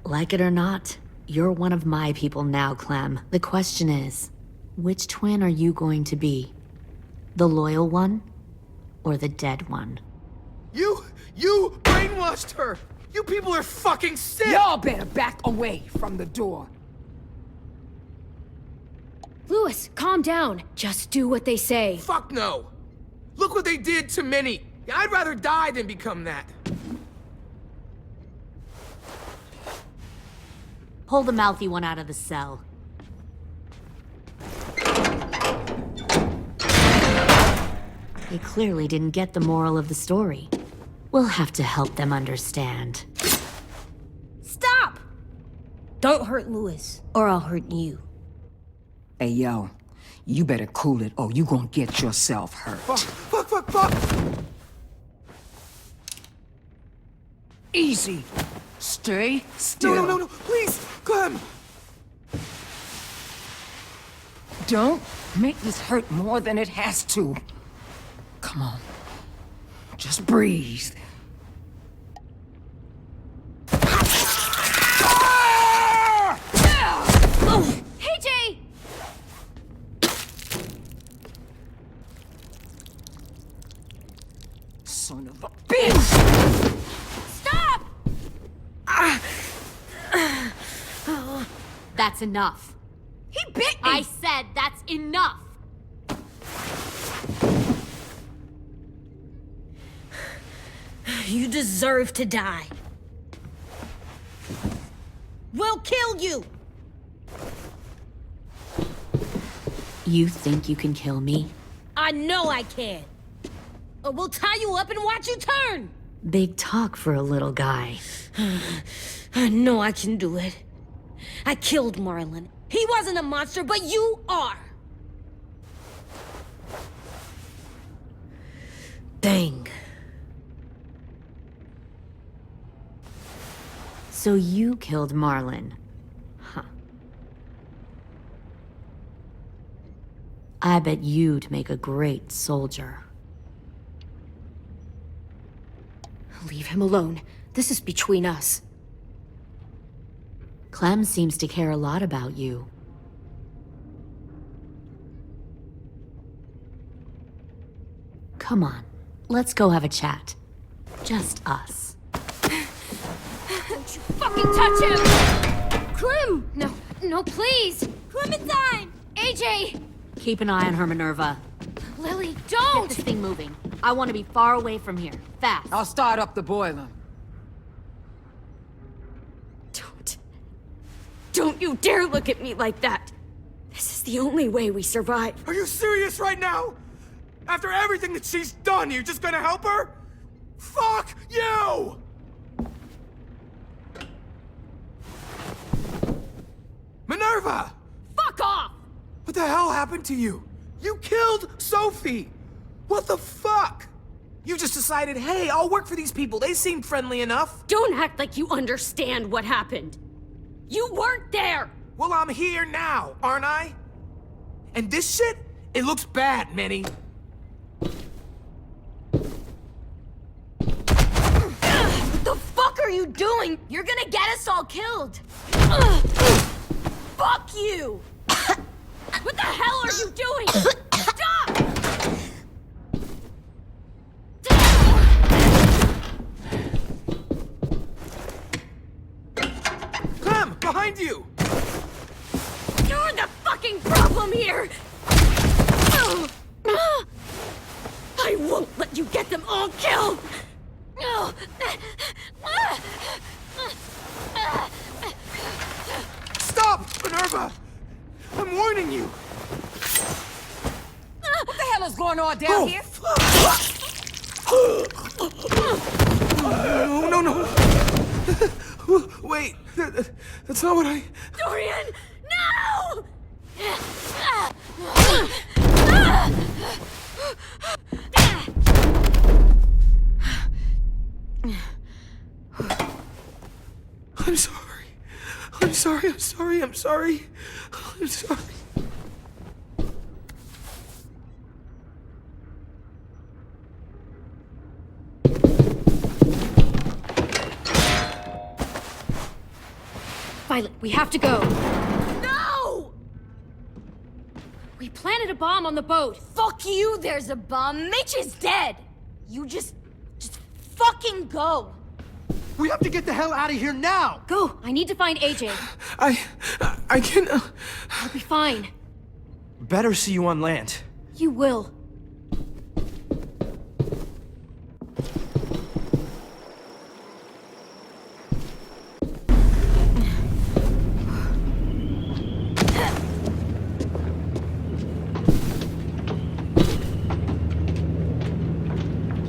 Like it or not, you're one of my people now, Clem. The question is, which twin are you going to be? The loyal one, or the dead one? You brainwashed her! You people are fucking sick! Y'all better back away from the door. Louis, calm down. Just do what they say. Fuck no! Look what they did to Minnie! I'd rather die than become that. Pull the mouthy one out of the cell. They clearly didn't get the moral of the story. We'll have to help them understand. Stop! Don't hurt Louis, or I'll hurt you. Hey, yo. You better cool it, or you gonna get yourself hurt. Fuck! Easy. Stay still. No, please, Clem! Don't make this hurt more than it has to. Come on. Just breathe. Son of a bitch! Stop! That's enough. He bit me! I said that's enough. You deserve to die. We'll kill you! You think you can kill me? I know I can. Or we'll tie you up and watch you turn! Big talk for a little guy. I know I can do it. I killed Marlon. He wasn't a monster, but you are! Dang. So you killed Marlon. Huh. I bet you'd make a great soldier. Leave him alone. This is between us. Clem seems to care a lot about you. Come on, let's go have a chat. Just us. Don't you fucking touch him! Clem! No, no, please! Clementine! AJ! Keep an eye on her, Minerva. Lily, Get don't! this thing moving. I want to be far away from here. Fast. I'll start up the boiler. Don't you dare look at me like that! This is the only way we survive. Are you serious right now? After everything that she's done, you're just gonna help her? Fuck you! Minerva! Fuck off! What the hell happened to you? You killed Sophie! What the fuck? You just decided, hey, I'll work for these people. They seem friendly enough. Don't act like you understand what happened. You weren't there! Well, I'm here now, aren't I? And this shit, it looks bad, Minnie. What the fuck are you doing? You're gonna get us all killed. Fuck you! What the hell are you doing? Stop! Clem, behind you! You're the fucking problem here! I won't let you get them all killed! Stop, Minerva! I'm warning you! What the hell is going on down here? No, no. Wait, that's not what I... Dorian, no! I'm sorry. I'm sorry, I'm sorry, I'm sorry. I'm sorry. Violet, we have to go. No! We planted a bomb on the boat. Fuck you, there's a bomb. Mitch is dead. You just fucking go. We have to get the hell out of here now! Go! I need to find AJ. I can... I'll be fine. Better see you on land. You will.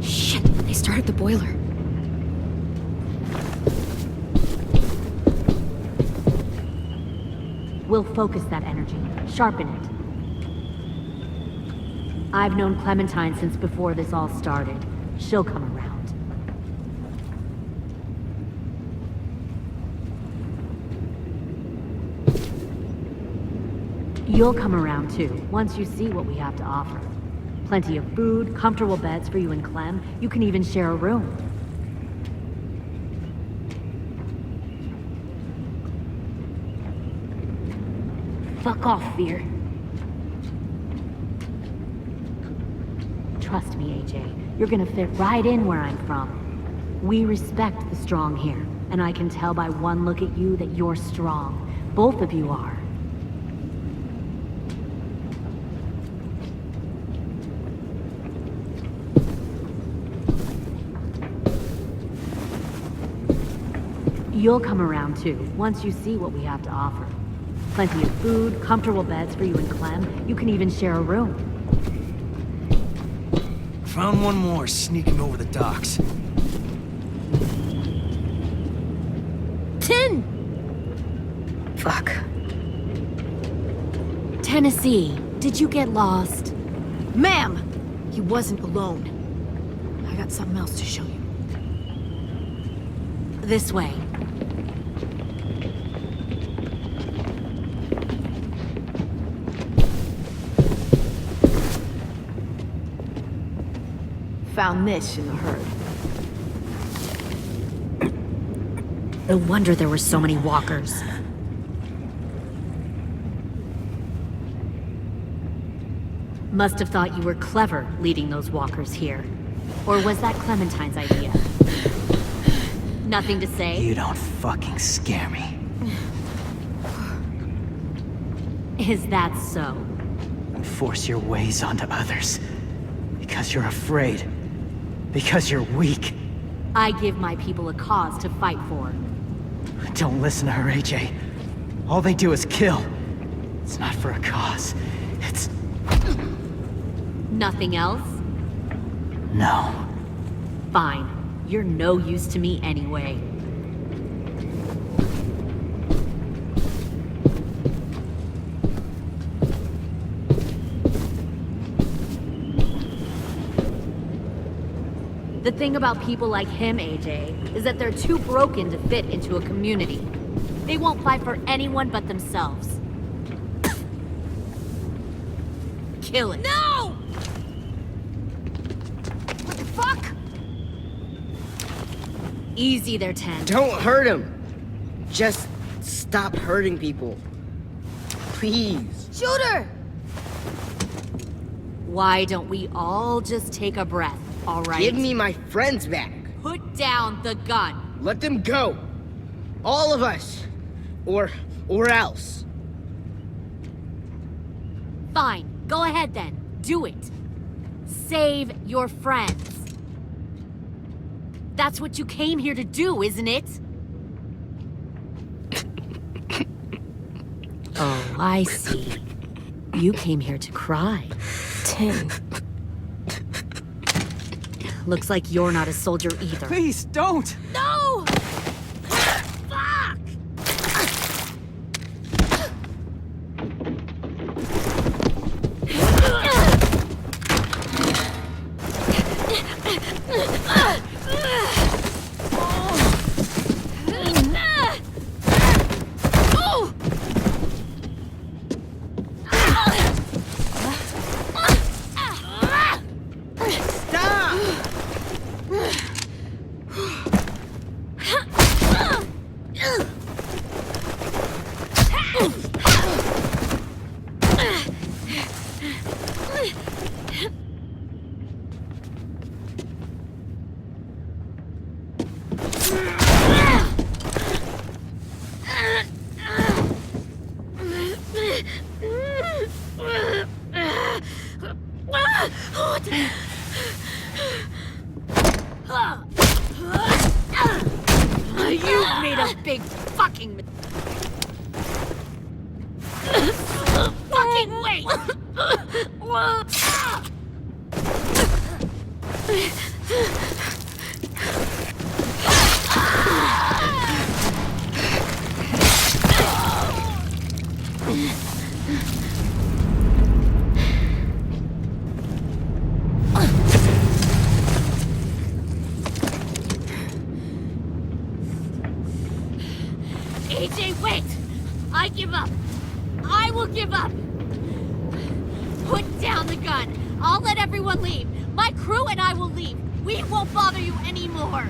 Shit, they started the boiler. We'll focus that energy, sharpen it. I've known Clementine since before this all started. She'll come around. You'll come around too, once you see what we have to offer. Plenty of food, comfortable beds for you and Clem. You can even share a room. Fuck off, Fear. trust me, AJ. You're gonna fit right in where I'm from. We respect the strong here, and I can tell by one look at you that you're strong. Both of you are. You'll come around too, once you see what we have to offer. Plenty of food, comfortable beds for you and Clem. You can even share a room. Found one more sneaking over the docks. 10! Fuck. Tennessee, did you get lost? Ma'am! He wasn't alone. I got something else to show you. This way. Found this in the herd. No wonder there were so many walkers. Must have thought you were clever leading those walkers here. Or was that Clementine's idea? Nothing to say? You don't fucking scare me. Is that so? You force your ways onto others. Because you're afraid. Because you're weak. I give my people a cause to fight for. Don't listen to her, AJ. All they do is kill. It's not for a cause. It's... Nothing else? No. Fine. You're no use to me anyway. The thing about people like him, AJ, is that they're too broken to fit into a community. They won't fight for anyone but themselves. Kill it. No! What the fuck? Easy there, 10. Don't hurt him. Just stop hurting people. Please. Shooter! Why don't we all just take a breath, all right? Give me my friends back. Put down the gun. Let them go. All of us. Or else. Fine. Go ahead then. Do it. Save your friends. That's what you came here to do, isn't it? Oh, I see. You came here to cry. 10. Looks like you're not a soldier either. Please, don't! No! Fuck! You made a big fucking fucking wait! AJ, wait! I give up. I will give up. Put down the gun. I'll let everyone leave. My crew and I will leave. We won't bother you anymore.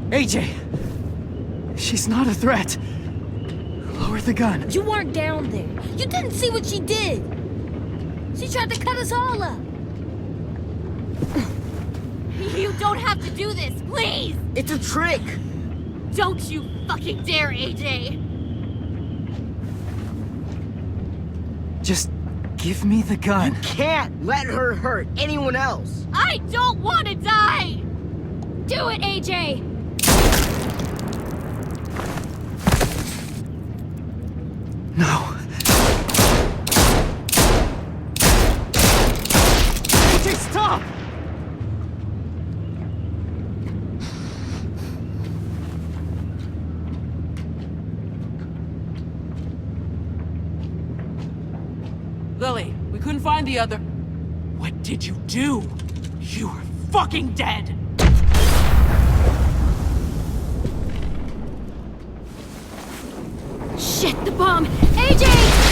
AJ! She's not a threat. Lower the gun. You weren't down there. You didn't see what she did. She tried to cut us all up. You don't have to do this, please! It's a trick! Don't you fucking dare, AJ! Just give me the gun. Can't let her hurt anyone else! I don't want to die! Do it, AJ! No. AJ, stop! Lily, we couldn't find the other. What did you do? You were fucking dead! Shit, the bomb! AJ!